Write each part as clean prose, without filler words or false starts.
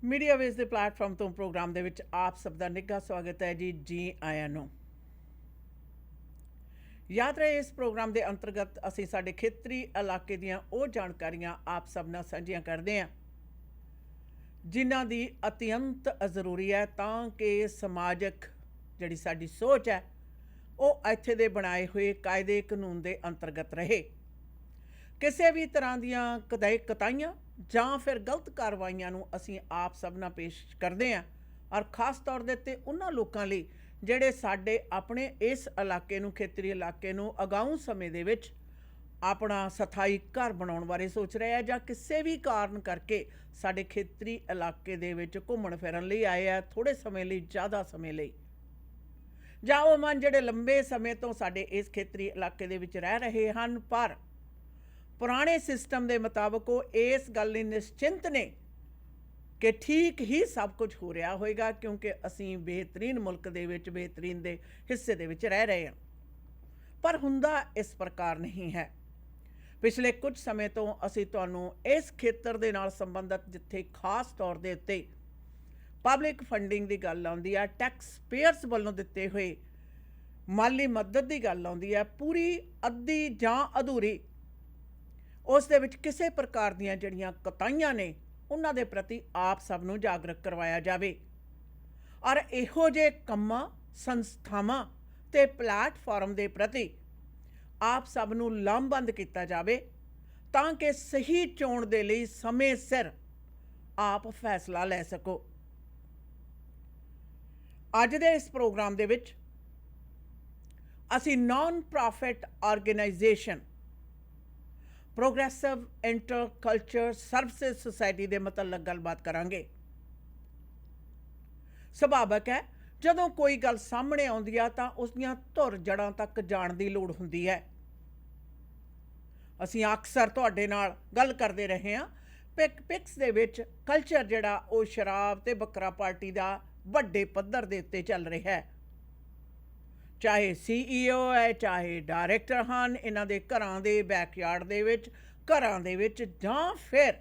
Media ਵੇਸ ਦੇ platform ਤੋਂ ਪ੍ਰੋਗਰਾਮ ਦੇ ਵਿੱਚ ਆਪ ਸਭ ਦਾ ਨਿੱਘਾ ਸਵਾਗਤ ਹੈ ਜੀ ਆਇਆਂ ਨੂੰ। ਯਾਦ ਰਹੇ ਇਸ ਪ੍ਰੋਗਰਾਮ ਦੇ ਅੰਤਰਗਤ ਅਸੀਂ ਸਾਡੇ ਖੇਤਰੀ ਇਲਾਕੇ ਦੀਆਂ ਉਹ ਜਾਣਕਾਰੀਆਂ ਆਪ ਸਭ ਨਾਲ ਸਾਂਝੀਆਂ ਕਰਦੇ ਹਾਂ ਜਿਨ੍ਹਾਂ ਦੀ ਅਤਿਅੰਤ ਜ਼ਰੂਰੀ ਹੈ ਤਾਂ ਕਿ ਸਮਾਜਿਕ ਜਿਹੜੀ ਸਾਡੀ ਸੋਚ ਹੈ ਉਹ ਇੱਥੇ ਦੇ ਬਣਾਏ ਹੋਏ ਕਾਇਦੇ ਕਾਨੂੰਨ ਦੇ ਅੰਤਰਗਤ ਰਹੇ। ਕਿਸੇ ਵੀ ਤਰ੍ਹਾਂ ਦੀਆਂ ਕਤਾਈਆਂ ਜਾਂ ਫਿਰ ਗਲਤ ਕਾਰਵਾਈਆਂ ਨੂੰ ਅਸੀਂ ਆਪ ਸਭ ਨਾਲ ਪੇਸ਼ ਕਰਦੇ ਹਾਂ ਔਰ ਖ਼ਾਸ ਤੌਰ ਦੇ ਉੱਤੇ ਉਹਨਾਂ ਲੋਕਾਂ ਲਈ ਜਿਹੜੇ ਸਾਡੇ ਆਪਣੇ ਇਸ ਇਲਾਕੇ ਨੂੰ ਖੇਤਰੀ ਇਲਾਕੇ ਨੂੰ ਅਗਾਊਂ ਸਮੇਂ ਦੇ ਵਿੱਚ ਆਪਣਾ ਸਥਾਈ ਘਰ ਬਣਾਉਣ ਬਾਰੇ ਸੋਚ ਰਹੇ ਆ ਜਾਂ ਕਿਸੇ ਵੀ ਕਾਰਨ ਕਰਕੇ ਸਾਡੇ ਖੇਤਰੀ ਇਲਾਕੇ ਦੇ ਵਿੱਚ ਘੁੰਮਣ ਫਿਰਨ ਲਈ ਆਏ ਆ ਥੋੜ੍ਹੇ ਸਮੇਂ ਲਈ ਜ਼ਿਆਦਾ ਸਮੇਂ ਲਈ ਜਾਂ ਉਹ ਮਨ ਜਿਹੜੇ ਲੰਬੇ ਸਮੇਂ ਤੋਂ ਸਾਡੇ ਇਸ ਖੇਤਰੀ ਇਲਾਕੇ ਦੇ ਵਿੱਚ ਰਹਿ ਰਹੇ ਹਨ ਪਰ ਪੁਰਾਣੇ ਸਿਸਟਮ ਦੇ ਮੁਤਾਬਕ ਉਹ ਇਸ ਗੱਲ ਲਈ ਨਿਸ਼ਚਿੰਤ ਨੇ ਕਿ ਠੀਕ ਹੀ ਸਭ ਕੁਝ ਹੋ ਰਿਹਾ ਹੋਏਗਾ ਕਿਉਂਕਿ ਅਸੀਂ ਬਿਹਤਰੀਨ ਮੁਲਕ ਦੇ ਵਿੱਚ ਬਿਹਤਰੀਨ ਦੇ ਹਿੱਸੇ ਦੇ ਵਿੱਚ ਰਹਿ ਰਹੇ ਹਾਂ। ਪਰ ਹੁੰਦਾ ਇਸ ਪ੍ਰਕਾਰ ਨਹੀਂ ਹੈ। ਪਿਛਲੇ ਕੁਝ ਸਮੇਂ ਤੋਂ ਅਸੀਂ ਤੁਹਾਨੂੰ ਇਸ ਖੇਤਰ ਦੇ ਨਾਲ ਸੰਬੰਧਿਤ ਜਿੱਥੇ ਖਾਸ ਤੌਰ ਦੇ ਉੱਤੇ ਪਬਲਿਕ ਫੰਡਿੰਗ ਦੀ ਗੱਲ ਆਉਂਦੀ ਹੈ, ਟੈਕਸ ਪੇਅਰਸ ਵੱਲੋਂ ਦਿੱਤੇ ਹੋਏ ਮਾਲੀ ਮਦਦ ਦੀ ਗੱਲ ਆਉਂਦੀ ਹੈ, ਪੂਰੀ ਅੱਧੀ ਜਾਂ ਅਧੂਰੀ ਉਸ ਦੇ ਵਿੱਚ ਕਿਸੇ ਪ੍ਰਕਾਰ ਦੀਆਂ ਜਿਹੜੀਆਂ ਕਤਾਈਆਂ ਨੇ ਉਹਨਾਂ ਦੇ ਪ੍ਰਤੀ ਆਪ ਸਭ ਨੂੰ ਜਾਗਰੂਕ ਕਰਵਾਇਆ ਜਾਵੇ ਔਰ ਇਹੋ ਜਿਹੇ ਕੰਮਾਂ ਸੰਸਥਾਵਾਂ ਤੇ ਪਲੇਟਫਾਰਮ ਦੇ ਪ੍ਰਤੀ ਆਪ ਸਭ ਨੂੰ ਲਾਮਬੰਦ ਕੀਤਾ ਜਾਵੇ ਤਾਂ ਕਿ ਸਹੀ ਚੋਣ ਦੇ ਲਈ ਸਮੇਂ ਸਿਰ ਆਪ ਫੈਸਲਾ ਲੈ ਸਕੋ। ਅੱਜ ਦੇ ਇਸ ਪ੍ਰੋਗਰਾਮ ਦੇ ਵਿੱਚ ਅਸੀਂ non profit organisation progressive interculture services society ਦੇ ਮਤਲਬ ਗੱਲਬਾਤ ਕਰਾਂਗੇ। ਸੁਭਾਵਕ ਹੈ ਜਦੋਂ ਕੋਈ ਗੱਲ ਸਾਹਮਣੇ ਆਉਂਦੀ ਆ ਤਾਂ ਉਸ ਦੀਆਂ ਧੁਰ ਜੜ੍ਹਾਂ ਤੱਕ ਜਾਣ ਦੀ ਲੋੜ ਹੁੰਦੀ ਹੈ। ਅਸੀਂ ਅਕਸਰ ਤੁਹਾਡੇ ਨਾਲ ਗੱਲ ਕਰਦੇ ਰਹੇ ਹਾਂ ਪਿਕਸ ਦੇ ਵਿੱਚ ਕਲਚਰ ਜਿਹੜਾ ਉਹ ਸ਼ਰਾਬ ਤੇ ਬੱਕਰਾ ਪਾਰਟੀ ਦਾ ਵੱਡੇ ਪੱਧਰ ਦੇ ਉੱਤੇ ਚੱਲ ਰਿਹਾ ਹੈ। ਚਾਹੇ CEO ਹੈ ਚਾਹੇ ਡਾਇਰੈਕਟਰ ਹਨ ਇਹਨਾਂ ਦੇ ਘਰਾਂ ਦੇ ਬੈਕਯਾਰਡ ਦੇ ਵਿੱਚ ਘਰਾਂ ਦੇ ਵਿੱਚ ਜਾਂ ਫਿਰ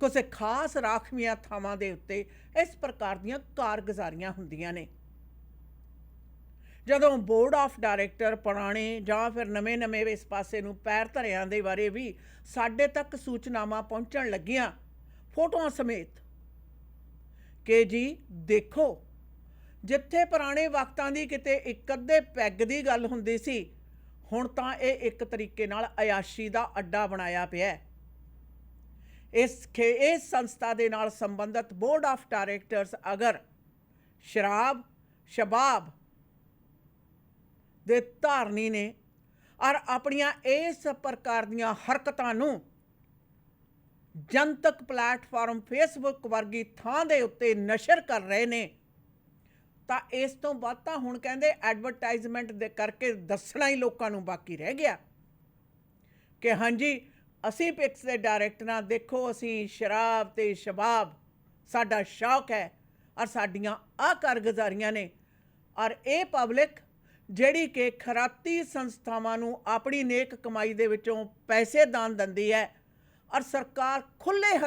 ਕਿਸੇ ਖਾਸ ਰਾਖਵੀਆਂ ਥਾਵਾਂ ਦੇ ਉੱਤੇ ਇਸ ਪ੍ਰਕਾਰ ਦੀਆਂ ਕਾਰਗੁਜ਼ਾਰੀਆਂ ਹੁੰਦੀਆਂ ਨੇ। ਜਦੋਂ ਬੋਰਡ ਆਫ ਡਾਇਰੈਕਟਰ ਪੁਰਾਣੇ ਜਾਂ ਫਿਰ ਨਵੇਂ ਇਸ ਪਾਸੇ ਨੂੰ ਪੈਰ ਧਰਿਆਂ ਦੇ ਬਾਰੇ ਵੀ ਸਾਡੇ ਤੱਕ ਸੂਚਨਾਵਾਂ ਪਹੁੰਚਣ ਲੱਗੀਆਂ ਫੋਟੋਆਂ ਸਮੇਤ ਕਿ ਜੀ ਦੇਖੋ ਜਿੱਥੇ ਪੁਰਾਣੇ ਵਕਤਾਂ ਦੀ ਕਿਤੇ ਇੱਕ ਅੱਧੇ ਪੈਗ ਦੀ ਗੱਲ ਹੁੰਦੀ ਸੀ ਹੁਣ ਤਾਂ ਇਹ ਇੱਕ ਤਰੀਕੇ ਨਾਲ ਅਯਾਸ਼ੀ ਦਾ ਅੱਡਾ ਬਣਾਇਆ ਪਿਆ। ਇਸ ਸੰਸਥਾ ਦੇ ਨਾਲ ਸੰਬੰਧਿਤ ਬੋਰਡ ਆਫ ਡਾਇਰੈਕਟਰਸ ਅਗਰ ਸ਼ਬਾਬ ਦੇ ਧਾਰਨੀ ਨੇ ਔਰ ਆਪਣੀਆਂ ਇਸ ਪ੍ਰਕਾਰ ਦੀਆਂ ਹਰਕਤਾਂ ਨੂੰ ਜਨਤਕ ਪਲੇਟਫਾਰਮ ਫੇਸਬੁੱਕ ਵਰਗੀ ਥਾਂ ਦੇ ਉੱਤੇ ਨਸ਼ਰ ਕਰ ਰਹੇ ਨੇ ਤਾਂ ਇਸ ਤੋਂ ਬਾਅਦ ਤਾਂ ਹੁਣ ਕਹਿੰਦੇ ਐਡਵਰਟਾਈਜ਼ਮੈਂਟ ਦੇ ਕਰਕੇ ਦੱਸਣਾ ਹੀ ਲੋਕਾਂ ਨੂੰ ਬਾਕੀ ਰਹਿ ਗਿਆ ਕਿ ਹਾਂਜੀ ਅਸੀਂ ਪਿਕਸ ਦੇ ਡਾਇਰੈਕਟਰਾਂ ਦੇਖੋ ਅਸੀਂ ਸ਼ਰਾਬ ਤੇ ਸ਼ਬਾਬ ਸਾਡਾ ਸ਼ੌਕ ਹੈ ਔਰ ਸਾਡੀਆਂ ਆਹ ਕਾਰਗੁਜ਼ਾਰੀਆਂ ਨੇ ਔਰ ਇਹ ਪਬਲਿਕ ਜਿਹੜੀ ਕਿ ਖਰਾਤੀ ਸੰਸਥਾਵਾਂ ਨੂੰ ਆਪਣੀ ਨੇਕ ਕਮਾਈ ਦੇ ਵਿੱਚੋਂ ਪੈਸੇ ਦਾਨ ਦਿੰਦੀ ਹੈ ਔਰ ਸਰਕਾਰ ਖੁੱਲ੍ਹੇ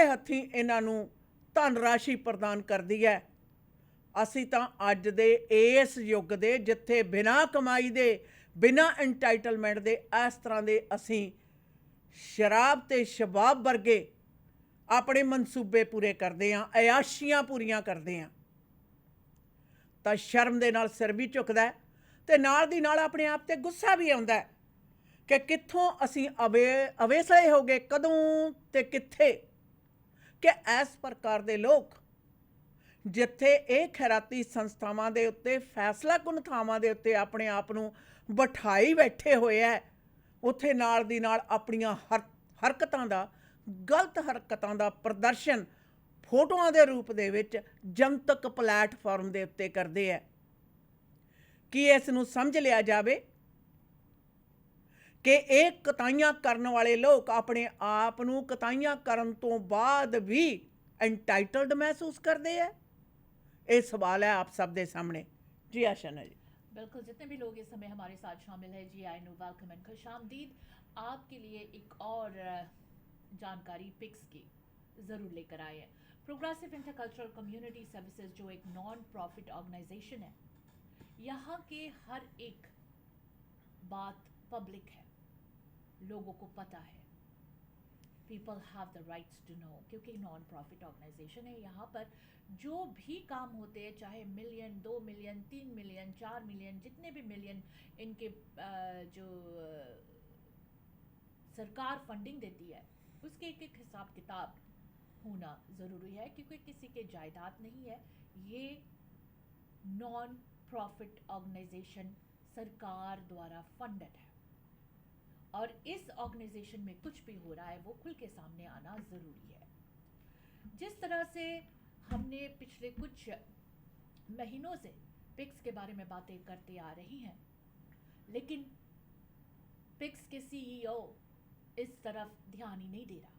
ਹੱਥੀਂ ਇਹਨਾਂ ਨੂੰ ਧਨ ਰਾਸ਼ੀ ਪ੍ਰਦਾਨ ਕਰਦੀ ਹੈ। ਅਸੀਂ ਤਾਂ ਅੱਜ ਦੇ ਇਸ ਯੁੱਗ ਦੇ ਜਿੱਥੇ ਬਿਨਾਂ ਕਮਾਈ ਦੇ ਬਿਨਾਂ ਐਂਟਾਈਟਲਮੈਂਟ ਦੇ ਇਸ ਤਰ੍ਹਾਂ ਦੇ ਅਸੀਂ ਸ਼ਰਾਬ ਤੇ ਸ਼ਬਾਬ ਵਰਗੇ ਆਪਣੇ ਮਨਸੂਬੇ ਪੂਰੇ ਕਰਦੇ ਹਾਂ ਅਯਾਸ਼ੀਆਂ ਪੂਰੀਆਂ ਕਰਦੇ ਹਾਂ ਤਾਂ ਸ਼ਰਮ ਦੇ ਨਾਲ ਸਿਰ ਵੀ ਝੁਕਦਾ ਅਤੇ ਨਾਲ ਦੀ ਨਾਲ ਆਪਣੇ ਆਪ 'ਤੇ ਗੁੱਸਾ ਵੀ ਆਉਂਦਾ ਕਿ ਕਿੱਥੋਂ ਅਸੀਂ ਅਵੇਸਲੇ ਹੋ ਗਏ ਕਦੋਂ ਤੇ ਕਿੱਥੇ ਕਿ ਇਸ ਪ੍ਰਕਾਰ ਦੇ ਲੋਕ ਜਿੱਥੇ ਇਹ ਖੈਰਾਤੀ ਸੰਸਥਾਵਾਂ ਦੇ ਉੱਤੇ ਫੈਸਲਾਕੁਨ ਥਾਵਾਂ ਦੇ ਉੱਤੇ ਆਪਣੇ ਆਪ ਨੂੰ ਬਿਠਾਈ ਬੈਠੇ ਹੋਏ ਹੈ ਉੱਥੇ ਨਾਲ ਦੀ ਨਾਲ ਆਪਣੀਆਂ ਗਲਤ ਹਰਕਤਾਂ ਦਾ ਪ੍ਰਦਰਸ਼ਨ ਫੋਟੋਆਂ ਦੇ ਰੂਪ ਦੇ ਵਿੱਚ ਜਨਤਕ ਪਲੇਟਫਾਰਮ ਦੇ ਉੱਤੇ ਕਰਦੇ ਹੈ। ਕੀ ਇਸ ਨੂੰ ਸਮਝ ਲਿਆ ਜਾਵੇ ਕਿ ਇਹ ਕਤਾਈਆਂ ਕਰਨ ਵਾਲੇ ਲੋਕ ਆਪਣੇ ਆਪ ਨੂੰ ਕਤਾਈਆਂ ਕਰਨ ਤੋਂ ਬਾਅਦ ਵੀ एंटाइटल्ड महसूस करते हैं? ये सवाल है आप सब दे सामने। जी आशना जी। बिल्कुल, जितने भी लोग इस समय हमारे साथ शामिल हैं जी आई नो वेलकम एंड खुशामदीद। आपके लिए एक और जानकारी पिक्स की ज़रूर लेकर आए हैं। प्रोग्रेसिव इंटरकल्चरल कम्युनिटी सर्विसेज जो एक नॉन प्रॉफिट ऑर्गेनाइजेशन है, यहाँ के हर एक बात पब्लिक है, लोगों को पता है, people have the rights to know, क्योंकि नॉन प्रॉफिट ऑर्गेनाइजेशन है। यहाँ पर जो भी काम होते हैं, चाहे मिलियन, 2 मिलियन, 3 मिलियन, 4 मिलियन, जितने भी मिलियन इनके जो सरकार फंडिंग देती है, उसके एक एक हिसाब किताब होना ज़रूरी है, क्योंकि किसी के जायदाद नहीं है। ये नॉन प्रॉफिट ऑर्गेनाइजेशन सरकार द्वारा फंडेड है, और इस ऑर्गेनाइजेशन में कुछ भी हो रहा है वो खुल के सामने आना ज़रूरी है। जिस तरह से हमने पिछले कुछ महीनों से पिक्स के बारे में बातें करते आ रही हैं, लेकिन पिक्स के सीईओ इस तरफ ध्यान ही नहीं दे रहा,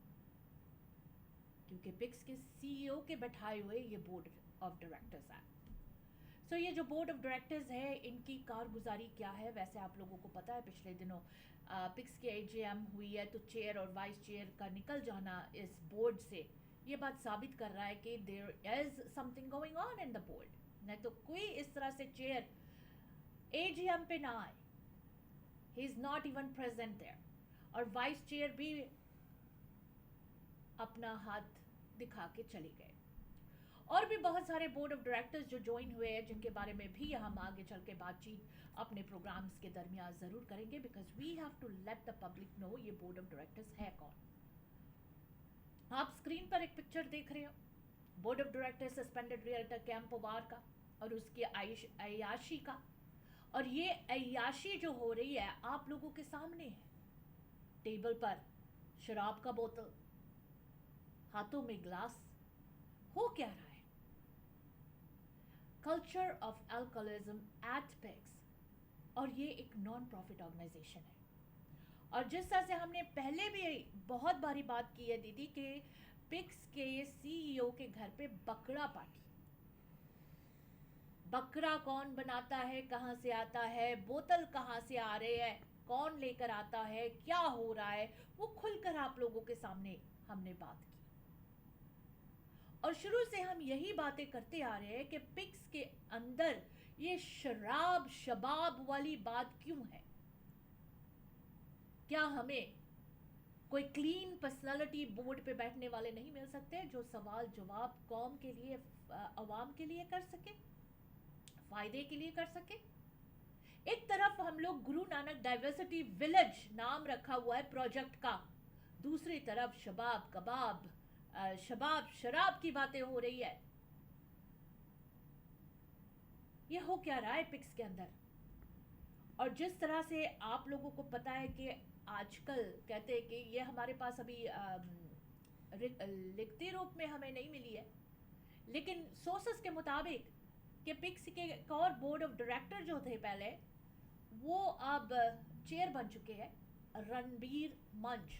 क्योंकि पिक्स के सीईओ के बैठाए हुए ये बोर्ड ऑफ डायरेक्टर्स है। सो ये जो बोर्ड ऑफ डायरेक्टर्स है, इनकी कारगुजारी क्या है? वैसे आप लोगों को पता है पिछले दिनों पिक्स के एजीएम हुई है, तो चेयर और वाइस चेयर का निकल जाना इस बोर्ड से ये बात साबित कर रहा है कि there is something going on in the board. नहीं तो कोई इस तरह से चेयर एजीएम पे ना आए, he is not even present there, और वाइस चेयर भी अपना हाथ दिखा के चले गए। और भी बहुत सारे बोर्ड ऑफ डायरेक्टर्स जो ज्वाइन हुए हैं, जिनके बारे में भी हम आगे चल के बातचीत अपने प्रोग्राम्स के दरमियान ज़रूर करेंगे, because we have to let the public know ये बोर्ड ऑफ डायरेक्टर्स है कौन। आप स्क्रीन पर एक पिक्चर देख रहे हो, board of directors suspended realtor कैंपोबार का और उसकी अय्याशी का, और ये अय्याशी जो हो रही है आप लोगों के सामने है। टेबल पर शराब का बोतल, हाथों में ग्लास, हो क्या रहा है? Culture of alcoholism at PICS, और ये एक नॉन प्रॉफिट ऑर्गेनाइजेशन है। और जिस तरह से हमने पहले भी बहुत बारी बात की है दीदी कि पिक्स के सीईओ के घर पे बकरा पार्टी, बकरा कौन बनाता है, कहाँ से आता है, बोतल कहाँ से आ रहे हैं, कौन लेकर आता है, क्या हो रहा है, वो खुलकर आप लोगों के सामने हमने बात की। और शुरू से हम यही बातें करते आ रहे हैं कि पिक्स के अंदर ये शराब शबाब वाली बात क्यों है? क्या हमें कोई क्लीन पर्सनालिटी बोर्ड पे बैठने वाले नहीं मिल सकते जो सवाल जवाब कौम के लिए, अवाम के लिए कर सके, फायदे के लिए कर सके? एक तरफ हम लोग गुरु नानक डाइवर्सिटी विलेज नाम रखा हुआ है प्रोजेक्ट का, दूसरी तरफ शबाब कबाब, शबाब शराब की बातें हो रही है। ये हो क्या रहा है पिक्स के अंदर? और जिस तरह से आप लोगों को पता है कि आजकल कहते हैं कि ये हमारे पास अभी लिखते रूप में हमें नहीं मिली है, लेकिन सोर्सेस के मुताबिक कि पिक्स के एक और बोर्ड ऑफ डायरेक्टर जो थे पहले, वो अब चेयर बन चुके हैं, रणबीर मंच।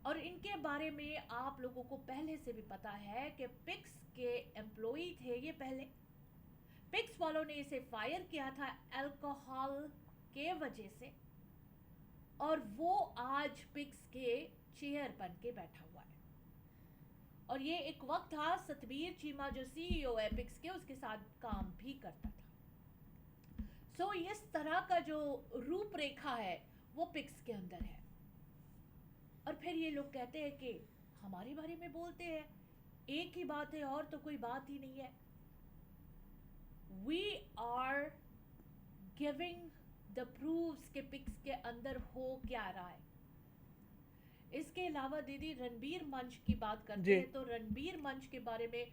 और इनके बारे में आप लोगों को पहले से भी पता है कि पिक्स के एम्प्लॉई थे ये पहले। पिक्स वालों ने इसे फायर किया था अल्कोहल के वजह से, और वो आज पिक्स के चेयर बन के बैठा हुआ है। और ये एक वक्त था सतबीर चीमा जो सीईओ है पिक्स के, उसके साथ काम भी करता था। सो इस तरह का जो रूपरेखा है वो पिक्स के अंदर है। और फिर ये लोग कहते हैं कि हमारे बारे में बोलते हैं, एक ही बात है और तो कोई बात ही नहीं है। We are giving the proofs के पिक्स के अंदर हो क्या रहा है। इसके अलावा दीदी रणबीर मंच की बात करते हैं, तो रणबीर मंच के बारे में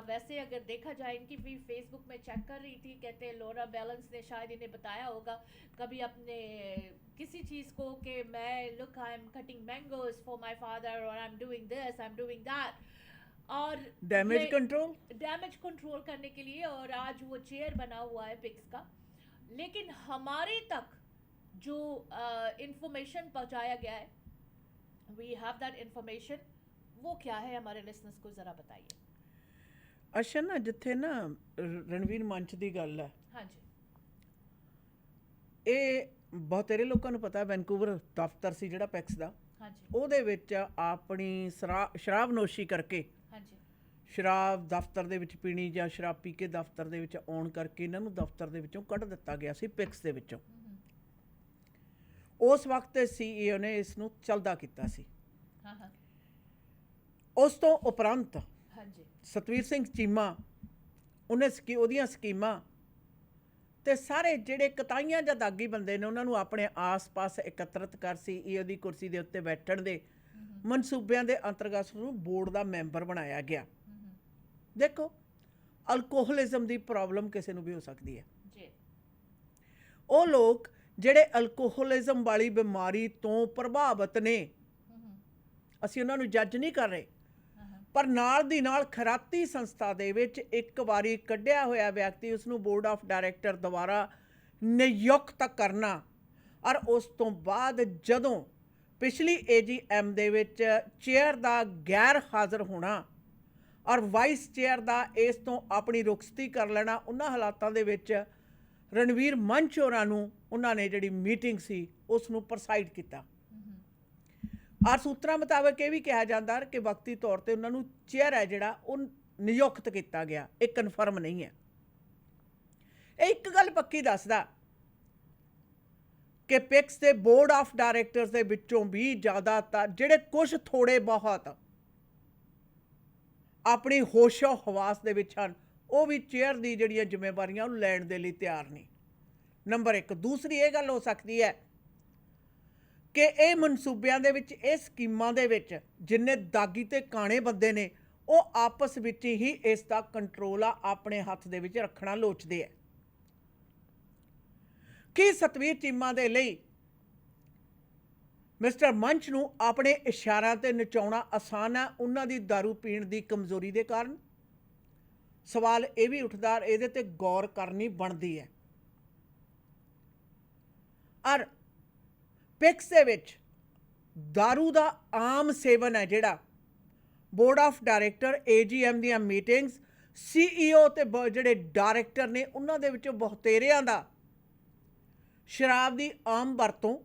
वैसे अगर देखा जाए, इनकी भी फेसबुक में चेक कर रही थी, कहते हैं लोरा बैलेंस ने शायद इन्हें बताया होगा कभी अपने किसी चीज़ को कि मैं look I am cutting mangoes for my father, और I am doing this, I am doing that, और डैमेज कंट्रोल करने के लिए, और आज वो चेयर बना हुआ है पिक्स का। लेकिन हमारे तक जो इंफॉर्मेशन पहुंचाया गया है, वी हैव दैट इंफॉर्मेशन, वो क्या है हमारे लिसनर्स को ज़रा बताइए। अच्छा ना, जिथे ना रणवीर मंच की गल है, हाँ जी, ये बहुतेरे लोगों को पता है वैनकूवर दफ्तर सी जिहड़ा पैक्स दा, हाँ जी ਉਹਦੇ ਵਿੱਚ ਆਪਣੀ ਸ਼ਰਾਬਨੋਸ਼ੀ ਕਰਕੇ हाँ जी ਸ਼ਰਾਬ ਦਫ਼ਤਰ ਦੇ ਵਿੱਚ ਪੀਣੀ ਜਾਂ ਸ਼ਰਾਬ ਪੀ ਕੇ ਦਫ਼ਤਰ ਦੇ ਵਿੱਚ ਆਉਣ ਕਰਕੇ ਇਹਨਾਂ ਨੂੰ ਦਫ਼ਤਰ ਦੇ ਵਿੱਚੋਂ ਕੱਢ ਦਿੱਤਾ ਗਿਆ ਸੀ ਪਿਕਸ ਦੇ ਵਿੱਚੋਂ। ਉਸ ਵਕਤ ਦੇ CEO ਨੇ ਇਸ ਨੂੰ ਚੱਲਦਾ ਕੀਤਾ ਸੀ। हाँ हाँ ਉਸ ਤੋਂ ਉਪਰੰਤ हाँ जी ਸਤਵੀਰ ਸਿੰਘ ਚੀਮਾ ਉਹਦੀਆਂ ਸਕੀਮਾਂ ਤੇ ਸਾਰੇ ਜਿਹੜੇ ਕਤਾਈਆਂ ਜਾਂ ਦਾਗੀ ਬੰਦੇ ਨੇ ਉਹਨਾਂ ਨੂੰ ਆਪਣੇ ਆਸ-ਪਾਸ ਇਕੱਤਰਿਤ ਕਰ CEO ਦੀ ਕੁਰਸੀ ਦੇ ਉੱਤੇ ਬੈਠਣ ਦੇ ਮਨਸੂਬਿਆਂ ਦੇ ਅੰਤਰਗਤ ਨੂੰ ਬੋਰਡ ਦਾ ਮੈਂਬਰ ਬਣਾਇਆ ਗਿਆ। ਦੇਖੋ ਅਲਕੋਹਲਿਜ਼ਮ ਦੀ ਪ੍ਰੋਬਲਮ ਕਿਸੇ ਨੂੰ ਵੀ ਹੋ ਸਕਦੀ ਹੈ। जी ਉਹ ਲੋਕ ਜਿਹੜੇ ਅਲਕੋਹਲਿਜ਼ਮ ਵਾਲੀ ਬਿਮਾਰੀ ਤੋਂ ਪ੍ਰਭਾਵਿਤ ਨੇ, ਅਸੀਂ ਉਹਨਾਂ ਨੂੰ ਜੱਜ ਨਹੀਂ ਕਰ ਰਹੇ, ਪਰ ਨਾਲ ਦੀ ਨਾਲ ਖਰਾਤੀ ਸੰਸਥਾ ਦੇ ਵਿੱਚ ਇੱਕ ਵਾਰੀ ਕੱਢਿਆ ਹੋਇਆ ਵਿਅਕਤੀ ਉਸਨੂੰ ਬੋਰਡ ਆਫ ਡਾਇਰੈਕਟਰ ਦੁਆਰਾ ਨਿਯੁਕਤ ਕਰਨਾ ਔਰ ਉਸ ਤੋਂ ਬਾਅਦ ਜਦੋਂ ਪਿਛਲੀ AGM ਦੇ ਵਿੱਚ ਚੇਅਰ ਦਾ ਗੈਰ ਹਾਜ਼ਰ ਹੋਣਾ ਔਰ ਵਾਈਸ ਚੇਅਰ ਦਾ ਇਸ ਤੋਂ ਆਪਣੀ ਰੁਖਸਤੀ ਕਰ ਲੈਣਾ, ਉਹਨਾਂ ਹਾਲਾਤਾਂ ਦੇ ਵਿੱਚ ਰਣਵੀਰ ਮੰਚ ਹੋਰਾਂ ਨੂੰ ਉਹਨਾਂ ਨੇ ਜਿਹੜੀ ਮੀਟਿੰਗ ਸੀ ਉਸ ਨੂੰ ਪ੍ਰਸਾਈਡ ਕੀਤਾ। ਔਰ ਸੂਤਰਾਂ ਮੁਤਾਬਕ ਇਹ ਵੀ ਕਿਹਾ ਜਾਂਦਾ ਕਿ ਵਕਤੀ ਤੌਰ ਤੇ ਉਹਨਾਂ ਨੂੰ ਚੇਅਰ ਹੈ ਜਿਹੜਾ ਉਹ ਨਿਯੁਕਤ ਕੀਤਾ ਗਿਆ, ਇਹ ਕਨਫਰਮ ਨਹੀਂ ਹੈ। ਇਹ ਇੱਕ ਗੱਲ ਪੱਕੀ ਦੱਸਦਾ ਕਿ ਪਿਕਸ ਦੇ ਬੋਰਡ ਆਫ ਡਾਇਰੈਕਟਰਸ ਦੇ ਵਿੱਚੋਂ ਵੀ ਜ਼ਿਆਦਾਤਰ ਜਿਹੜੇ ਕੁਝ ਥੋੜੇ ਬਹੁਤ ਆਪਣੀ ਹੋਸ਼ੋ ਹਵਾਸ ਦੇ ਵਿੱਚ ਹਨ, ਉਹ ਵੀ ਚੇਅਰ ਦੀ ਜਿਹੜੀਆਂ ਜ਼ਿੰਮੇਵਾਰੀਆਂ ਉਹ ਲੈਣ ਦੇ ਲਈ ਤਿਆਰ ਨਹੀਂ। ਨੰਬਰ 1। ਦੂਸਰੀ ਇਹ ਗੱਲ ਹੋ ਸਕਦੀ ਹੈ ਕਿ ਇਹ ਮਨਸੂਬਿਆਂ ਦੇ ਵਿੱਚ, ਇਹ ਸਕੀਮਾਂ ਦੇ ਵਿੱਚ ਜਿੰਨੇ ਦਾਗੀ ਤੇ ਕਾਣੇ ਬੰਦੇ ਨੇ ਉਹ ਆਪਸ ਵਿੱਚ ਹੀ ਇਸ ਦਾ ਕੰਟਰੋਲ ਆ ਆਪਣੇ ਹੱਥ ਦੇ ਵਿੱਚ ਰੱਖਣਾ ਲੋਚਦੇ ਹੈ। ਕੀ ਸਤਵੀਰ ਚੀਮਾ ਦੇ ਲਈ ਮਿਸਟਰ ਮੰਚ ਨੂੰ ਆਪਣੇ ਇਸ਼ਾਰਿਆਂ ਤੇ ਨਚਾਉਣਾ ਆਸਾਨ ਹੈ ਉਹਨਾਂ ਦੀ ਦਾਰੂ ਪੀਣ ਦੀ ਕਮਜ਼ੋਰੀ ਦੇ ਕਾਰਨ? ਸਵਾਲ ਇਹ ਵੀ ਉੱਠਦਾ, ਇਹਦੇ ਤੇ ਗੌਰ ਕਰਨੀ ਬਣਦੀ ਹੈ। ਔਰ ਪਿਕਸ ਦੇ ਵਿੱਚ ਦਾਰੂ ਦਾ ਆਮ ਸੇਵਨ ਹੈ ਜਿਹੜਾ ਬੋਰਡ ਆਫ ਡਾਇਰੈਕਟਰ AGM ਦੀਆਂ ਮੀਟਿੰਗਸ CEO ਤੇ ਜਿਹੜੇ ਡਾਇਰੈਕਟਰ ਨੇ ਉਹਨਾਂ ਦੇ ਵਿੱਚੋਂ ਬਹੁਤੇਰਿਆਂ ਦਾ ਸ਼ਰਾਬ ਦੀ ਆਮ ਵਰਤੋਂ,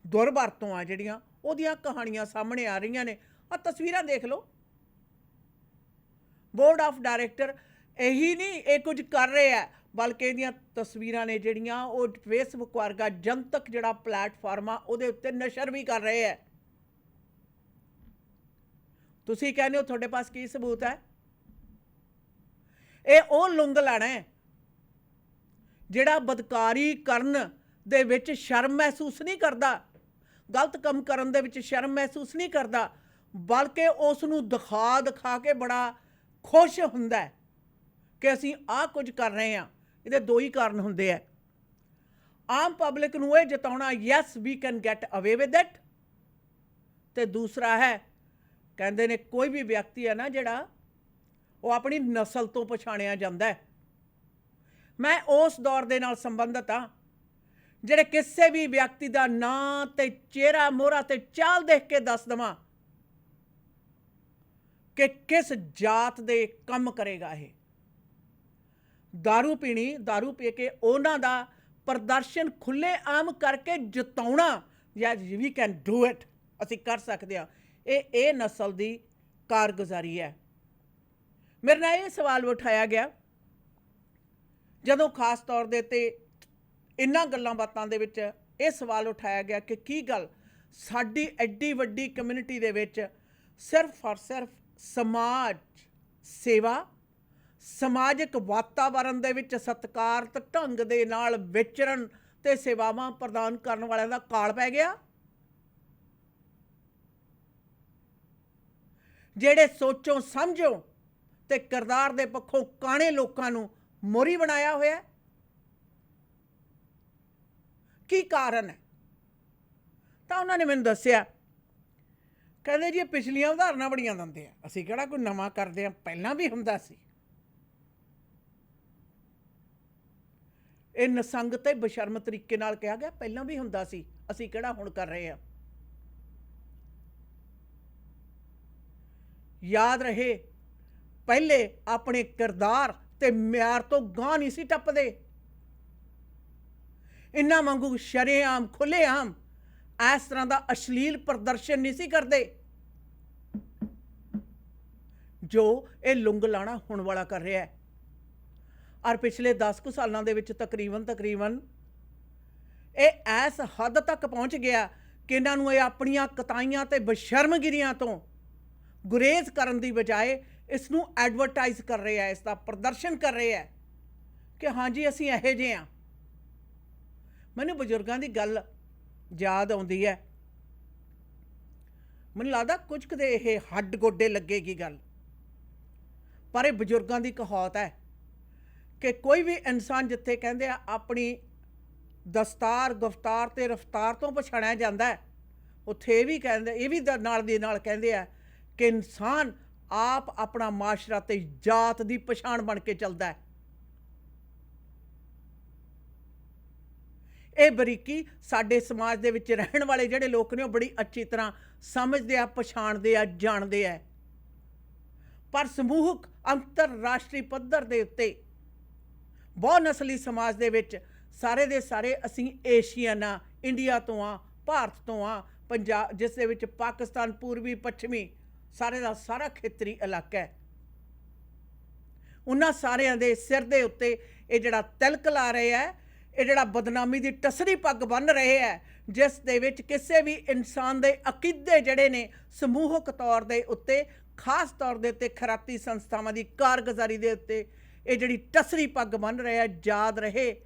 ਦੁਰਵਰਤੋਂ ਆ ਜਿਹੜੀਆਂ ਉਹਦੀਆਂ ਕਹਾਣੀਆਂ ਸਾਹਮਣੇ ਆ ਰਹੀਆਂ ਨੇ। ਆ ਤਸਵੀਰਾਂ ਦੇਖ ਲਓ। ਬੋਰਡ ਆਫ ਡਾਇਰੈਕਟਰ ਇਹੀ ਨਹੀਂ ਇਹ ਕੁਝ ਕਰ ਰਹੇ ਆ, ਬਲਕਿ ਇਹਦੀਆਂ ਤਸਵੀਰਾਂ ਨੇ ਜਿਹੜੀਆਂ ਉਹ ਫੇਸਬੁੱਕ ਵਰਗਾ ਜਨਤਕ ਜਿਹੜਾ ਪਲੇਟਫਾਰਮ ਆ ਉਹਦੇ ਉੱਤੇ ਨਸ਼ਰ ਵੀ ਕਰ ਰਹੇ ਆ। ਤੁਸੀਂ ਕਹਿੰਦੇ ਹੋ ਤੁਹਾਡੇ ਪਾਸ ਕੀ ਸਬੂਤ ਹੈ? ਇਹ ਉਹ ਲੁੰਗ ਲੈਣਾ ਹੈ ਜਿਹੜਾ ਬਦਕਾਰੀ ਕਰਨ ਦੇ ਵਿੱਚ ਸ਼ਰਮ ਮਹਿਸੂਸ ਨਹੀਂ ਕਰਦਾ, ਗਲਤ ਕੰਮ ਕਰਨ ਦੇ ਵਿੱਚ ਸ਼ਰਮ ਮਹਿਸੂਸ ਨਹੀਂ ਕਰਦਾ, ਬਲਕਿ ਉਸ ਨੂੰ ਦਿਖਾ ਕੇ ਬੜਾ ਖੁਸ਼ ਹੁੰਦਾ ਕਿ ਅਸੀਂ ਆਹ ਕੁਝ ਕਰ ਰਹੇ ਹਾਂ। ਇਹਦੇ ਦੋ ਹੀ ਕਾਰਨ ਹੁੰਦੇ ਆ। ਆਮ ਪਬਲਿਕ ਨੂੰ ਇਹ ਜਤਾਉਣਾ ਯੈਸ ਵੀ ਕੈਨ ਗੈਟ ਅਵੇ ਵਿਦ ਇਟ, ਤੇ ਦੂਸਰਾ ਹੈ ਕਹਿੰਦੇ ਨੇ ਕੋਈ ਵੀ ਵਿਅਕਤੀ ਹੈ ਨਾ ਜਿਹੜਾ ਉਹ ਆਪਣੀ ਨਸਲ ਤੋਂ ਪਛਾਣਿਆ ਜਾਂਦਾ ਹੈ। ਮੈਂ ਉਸ ਦੌਰ ਦੇ ਨਾਲ ਸੰਬੰਧਿਤ ਹਾਂ ਜਿਹੜੇ ਕਿਸੇ ਵੀ ਵਿਅਕਤੀ ਦਾ ਨਾਂ ਤੇ ਚਿਹਰਾ ਮੋਹਰਾ ਤੇ ਚਾਲ ਦੇਖ ਕੇ ਦੱਸ ਦੇਵਾਂ ਕਿ ਕਿਸ ਜਾਤ ਦੇ ਕੰਮ ਕਰੇਗਾ ਇਹ। ਦਾਰੂ ਪੀਣੀ, ਦਾਰੂ ਪੀ ਕੇ ਉਹਨਾਂ ਦਾ ਪ੍ਰਦਰਸ਼ਨ ਖੁੱਲੇ ਆਮ ਕਰਕੇ ਜਿਤਾਉਣਾ, ਜਾਂ ਵੀ ਕੈਨ ਡੂ ਇਟ, ਅਸੀਂ ਕਰ ਸਕਦੇ ਹਾਂ, ਇਹ ਨਸਲ ਦੀ ਕਾਰਗੁਜ਼ਾਰੀ ਹੈ। ਮੇਰੇ ਨਾਲ ਇਹ ਸਵਾਲ ਉਠਾਇਆ ਗਿਆ ਜਦੋਂ ਖਾਸ ਤੌਰ ਦੇ ਤੇ ਇਹਨਾਂ ਗੱਲਾਂ ਬਾਤਾਂ ਦੇ ਵਿੱਚ ਇਹ ਸਵਾਲ ਉਠਾਇਆ ਗਿਆ ਕਿ ਕੀ ਗੱਲ ਸਾਡੀ ਐਡੀ ਵੱਡੀ ਕਮਿਊਨਿਟੀ ਦੇ ਵਿੱਚ ਸਿਰਫ ਔਰ ਸਿਰਫ ਸਮਾਜ ਸੇਵਾ, ਸਮਾਜਿਕ ਵਾਤਾਵਰਨ ਦੇ ਵਿੱਚ ਸਤਿਕਾਰਤ ਢੰਗ ਦੇ ਨਾਲ ਵਿਚਰਨ ਤੇ ਸੇਵਾਵਾਂ ਪ੍ਰਦਾਨ ਕਰਨ ਵਾਲਿਆਂ ਦਾ ਕਾਲ ਪੈ ਗਿਆ? ਜਿਹੜੇ ਸੋਚੋ ਸਮਝੋ ਤੇ ਕਿਰਦਾਰ ਦੇ ਪੱਖੋਂ ਕਾਣੇ ਲੋਕਾਂ ਨੂੰ ਮੋਰੀ ਬਣਾਇਆ ਹੋਇਆ? ਕੀ ਕਾਰਨ ਹੈ? ਤਾਂ ਉਹਨਾਂ ਨੇ ਮੈਨੂੰ ਦੱਸਿਆ, ਕਹਿੰਦੇ ਜੀ ਪਿਛਲੀਆਂ ਉਦਾਹਰਨਾਂ ਬੜੀਆਂ ਦਿੰਦੇ ਆ, ਅਸੀਂ ਕਿਹੜਾ ਕੋਈ ਨਵਾਂ ਕਰਦੇ ਆ, ਪਹਿਲਾਂ ਵੀ ਹੁੰਦਾ ਸੀ। ਇਹ ਨਸੰਗ ਤੇ ਬਸ਼ਰਮ ਤਰੀਕੇ ਨਾਲ ਕਿਹਾ ਗਿਆ, ਪਹਿਲਾਂ ਵੀ ਹੁੰਦਾ ਸੀ, ਅਸੀਂ ਕਿਹੜਾ ਹੁਣ ਕਰ ਰਹੇ ਆ। ਯਾਦ ਰਹੇ ਪਹਿਲੇ ਆਪਣੇ ਕਿਰਦਾਰ ਤੇ ਮਿਆਰ ਤੋਂ ਗਾਂਹ ਨਹੀਂ ਸੀ ਟੱਪਦੇ। ਇਹਨਾਂ ਵਾਂਗੂ ਸ਼ਰੇਆਮ ਖੁੱਲ੍ਹੇਆਮ ਇਸ ਤਰ੍ਹਾਂ ਦਾ ਅਸ਼ਲੀਲ ਪ੍ਰਦਰਸ਼ਨ ਨਹੀਂ ਸੀ ਕਰਦੇ ਜੋ ਇਹ ਲੁੰਗ ਲਾਣਾ ਹੁਣ ਵਾਲਾ ਕਰ ਰਿਹਾ ਹੈ। ਔਰ ਪਿਛਲੇ 10 ਕੁ ਸਾਲਾਂ ਦੇ ਵਿੱਚ ਤਕਰੀਬਨ ਇਹ ਇਸ ਹੱਦ ਤੱਕ ਪਹੁੰਚ ਗਿਆ ਕਿ ਇਹਨਾਂ ਨੂੰ ਇਹ ਆਪਣੀਆਂ ਕਤਾਈਆਂ ਤੇ ਬਸ਼ਰਮਗਿਰੀਆਂ ਤੋਂ ਗੁਰੇਜ਼ ਕਰਨ ਦੀ ਬਜਾਏ ਇਸ ਨੂੰ ਐਡਵਰਟਾਈਜ਼ ਕਰ ਰਹੇ ਆ, ਇਸ ਦਾ ਪ੍ਰਦਰਸ਼ਨ ਕਰ ਰਹੇ ਆ ਕਿ ਹਾਂਜੀ ਅਸੀਂ ਇਹੋ ਜਿਹੇ ਹਾਂ। ਮੈਨੂੰ ਬਜ਼ੁਰਗਾਂ ਦੀ ਗੱਲ ਯਾਦ ਆਉਂਦੀ ਹੈ। ਮੈਨੂੰ ਲੱਗਦਾ ਕੁਝ ਕੁ ਦੇ ਇਹ ਹੱਡ ਗੋਡੇ ਲੱਗੇਗੀ ਗੱਲ, ਪਰ ਇਹ ਬਜ਼ੁਰਗਾਂ ਦੀ ਕਹਾਵਤ ਹੈ ਕਿ ਕੋਈ ਵੀ ਇਨਸਾਨ ਜਿੱਥੇ ਕਹਿੰਦੇ ਆ ਆਪਣੀ ਦਸਤਾਰ ਗੁਫਤਾਰ ਤੇ ਰਫਤਾਰ ਤੋਂ ਪਛਾਣਿਆ ਜਾਂਦਾ ਹੈ, ਉੱਥੇ ਇਹ ਵੀ ਕਹਿੰਦੇ, ਇਹ ਵੀ ਨਾਲ ਦੀ ਨਾਲ ਕਹਿੰਦੇ ਆ ਕਿ ਇਨਸਾਨ ਆਪ ਆਪਣਾ ਮਾਸ਼ਰਾ ਤੇ ਜਾਤ ਦੀ ਪਛਾਣ ਬਣ ਕੇ ਚੱਲਦਾ ਹੈ। ਇਹ ਬਰੀਕੀ ਸਾਡੇ ਸਮਾਜ ਦੇ ਵਿੱਚ ਰਹਿਣ ਵਾਲੇ ਜਿਹੜੇ ਲੋਕ ਨੇ ਉਹ ਬੜੀ ਅੱਛੀ ਤਰ੍ਹਾਂ ਸਮਝਦੇ ਆ, ਪਛਾਣਦੇ ਆ, ਜਾਣਦੇ ਆ। ਪਰ ਸਮੂਹਕ ਅੰਤਰਰਾਸ਼ਟਰੀ ਪੱਧਰ ਦੇ ਉੱਤੇ ਬਹੁ ਨਸਲੀ ਸਮਾਜ ਦੇ ਵਿੱਚ ਸਾਰੇ ਦੇ ਸਾਰੇ ਅਸੀਂ ਏਸ਼ੀਅਨ ਆ, ਇੰਡੀਆ ਤੋਂ ਆ, ਭਾਰਤ ਤੋਂ ਆ, ਪੰਜਾਬ ਜਿਸ ਦੇ ਵਿੱਚ ਪਾਕਿਸਤਾਨ ਪੂਰਬੀ ਪੱਛਮੀ ਸਾਰੇ ਦਾ ਸਾਰਾ ਖੇਤਰੀ ਇਲਾਕਾ ਹੈ। ਉਹਨਾਂ ਸਾਰਿਆਂ ਦੇ ਸਿਰ ਦੇ ਉੱਤੇ ਇਹ ਜਿਹੜਾ ਤਿਲਕ ਲਾ ਰਹੇ ਹੈ, ਇਹ ਜਿਹੜਾ ਬਦਨਾਮੀ ਦੀ ਟਸਰੀ ਪੱਗ ਬੰਨ੍ਹ ਰਹੇ ਹੈ, ਜਿਸ ਦੇ ਵਿੱਚ ਕਿਸੇ ਵੀ ਇਨਸਾਨ ਦੇ ਅਕੀਦੇ ਜਿਹੜੇ ਨੇ ਸਮੂਹਕ ਤੌਰ ਦੇ ਉੱਤੇ, ਖਾਸ ਤੌਰ ਦੇ ਉੱਤੇ ਖੈਰਾਤੀ ਸੰਸਥਾਵਾਂ ਦੀ ਕਾਰਗੁਜ਼ਾਰੀ ਦੇ ਉੱਤੇ ਇਹ ਜਿਹੜੀ ਟਸਰੀ ਪੱਗ ਬੰਨ੍ਹ ਰਹੇ ਹੈ, ਯਾਦ ਰਹੇ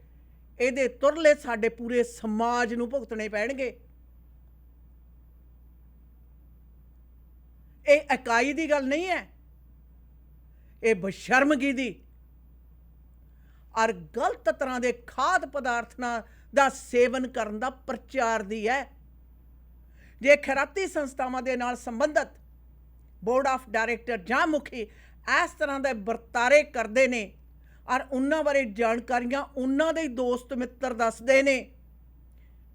ਇਹਦੇ ਤੁਰਲੇ ਸਾਡੇ ਪੂਰੇ ਸਮਾਜ ਨੂੰ ਭੁਗਤਣੇ ਪੈਣਗੇ। ਇਹ ਇਕਾਈ ਦੀ ਗੱਲ ਨਹੀਂ ਹੈ, ਇਹ ਬਸ਼ਰਮਗੀ ਦੀ ਔਰ ਗਲਤ ਤਰ੍ਹਾਂ ਦੇ ਖਾਦ ਪਦਾਰਥਾਂ ਦਾ ਸੇਵਨ ਕਰਨ ਦਾ ਪ੍ਰਚਾਰ ਦੀ ਹੈ। ਜੇ ਖੈਰਾਤੀ ਸੰਸਥਾਵਾਂ ਦੇ ਨਾਲ ਸੰਬੰਧਿਤ ਬੋਰਡ ਆਫ ਡਾਇਰੈਕਟਰ ਜਾਂ ਮੁਖੀ ਇਸ ਤਰ੍ਹਾਂ ਦੇ ਵਰਤਾਰੇ ਕਰਦੇ ਨੇ ਔਰ ਉਹਨਾਂ ਬਾਰੇ ਜਾਣਕਾਰੀਆਂ ਉਹਨਾਂ ਦੇ ਦੋਸਤ ਮਿੱਤਰ ਦੱਸਦੇ ਨੇ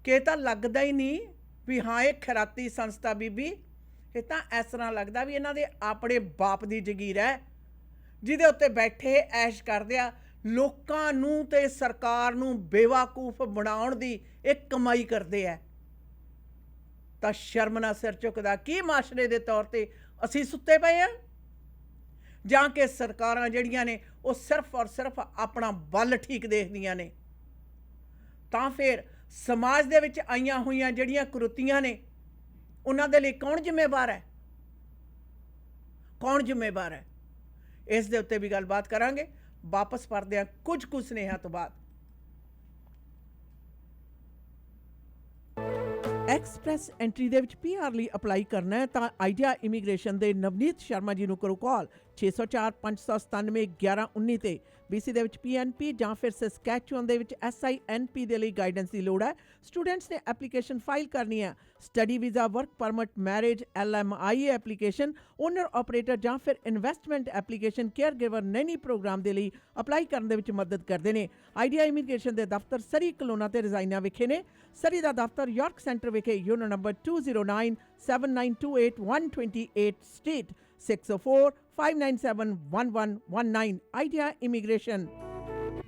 ਕਿ ਇਹ ਤਾਂ ਲੱਗਦਾ ਹੀ ਨਹੀਂ ਵੀ ਹਾਂ ਇਹ ਖੈਰਾਤੀ ਸੰਸਥਾ ਬੀਬੀ, ਇਹ ਤਾਂ ਇਸ ਤਰ੍ਹਾਂ ਲੱਗਦਾ ਵੀ ਇਹਨਾਂ ਦੇ ਆਪਣੇ ਬਾਪ ਦੀ ਜਗੀਰ ਹੈ ਜਿਹਦੇ ਉੱਤੇ ਬੈਠੇ ਐਸ਼ ਕਰਦੇ ਆ, ਲੋਕਾਂ ਨੂੰ ਤੇ ਸਰਕਾਰ ਨੂੰ ਬੇਵਾਕੂਫ ਬਣਾਉਣ ਦੀ ਇਹ ਕਮਾਈ ਕਰਦੇ ਆ। ਤਾਂ ਸ਼ਰਮ ਨਾਲ ਸਿਰ ਝੁਕਦਾ ਕੀ ਮਾਸ਼ਰੇ ਦੇ ਤੌਰ ਤੇ ਅਸੀਂ ਸੁੱਤੇ ਪਏ ਆ, ਜਾਂ ਕਿ ਸਰਕਾਰਾਂ ਜਿਹੜੀਆਂ ਨੇ ਉਹ ਸਿਰਫ ਔਰ ਸਿਰਫ ਆਪਣਾ ਬਲ ਠੀਕ ਦੇਖਦੀਆਂ ਨੇ। ਤਾਂ ਫਿਰ ਸਮਾਜ ਦੇ ਵਿੱਚ ਆਈਆਂ ਹੋਈਆਂ ਜਿਹੜੀਆਂ ਕੁਰੀਤੀਆਂ ਨੇ ਉਹਨਾਂ ਦੇ ਲਈ ਕੌਣ ਜ਼ਿੰਮੇਵਾਰ ਹੈ, ਕੌਣ ਜ਼ਿੰਮੇਵਾਰ ਹੈ? ਇਸ ਦੇ ਉੱਤੇ ਵੀ ਗੱਲਬਾਤ ਕਰਾਂਗੇ ਵਾਪਸ ਪਰਦੇ ਹਾਂ ਕੁਝ ਕੁ ਸੁਨੇਹਾ ਤੋਂ ਬਾਅਦ। ਐਕਸਪ੍ਰੈਸ ਐਂਟਰੀ ਦੇ ਵਿੱਚ PR ਲਈ ਅਪਲਾਈ ਕਰਨਾ ਹੈ ਤਾਂ ਆਈਡੀਆ ਇਮੀਗ੍ਰੇਸ਼ਨ ਦੇ ਨਵਨੀਤ ਸ਼ਰਮਾ ਜੀ ਨੂੰ ਕਰੋ ਕਾਲ 604 597 1119 ਤੇ। BC ਦੇ ਵਿੱਚ PNP ਜਾਂ ਫਿਰ ਸਸਕੈਚੁਅਨ ਦੇ ਵਿੱਚ SINP ਦੇ ਲਈ ਗਾਈਡੈਂਸ ਦੀ ਲੋੜ ਹੈ। ਸਟੂਡੈਂਟਸ ਨੇ ਐਪਲੀਕੇਸ਼ਨ ਫਾਈਲ ਕਰਨੀ ਹੈ। Study visa, work permit, marriage, LMIA application, owner operator ਜਾਂ ਫਿਰ investment application, caregiver nanny programme ਦੇ ਲਈ ਅਪਲਾਈ ਕਰਨ ਦੇ ਵਿੱਚ ਮਦਦ ਕਰਦੇ ਨੇ। ਆਈਡੀਆ ਇਮੀਗ੍ਰੇਸ਼ਨ ਦੇ ਦਫ਼ਤਰ ਸਰੀ ਕਲੋਨਾ ਤੇ ਰਜ਼ਾਈਨਾ ਵਿਖੇ ਨੇ। ਸਰੀ ਦਾ ਦਫ਼ਤਰ ਯਾਰਕ ਸੈਂਟਰ ਵਿਖੇ you know number 209 7928 128 state 604-597-1119 idea immigration.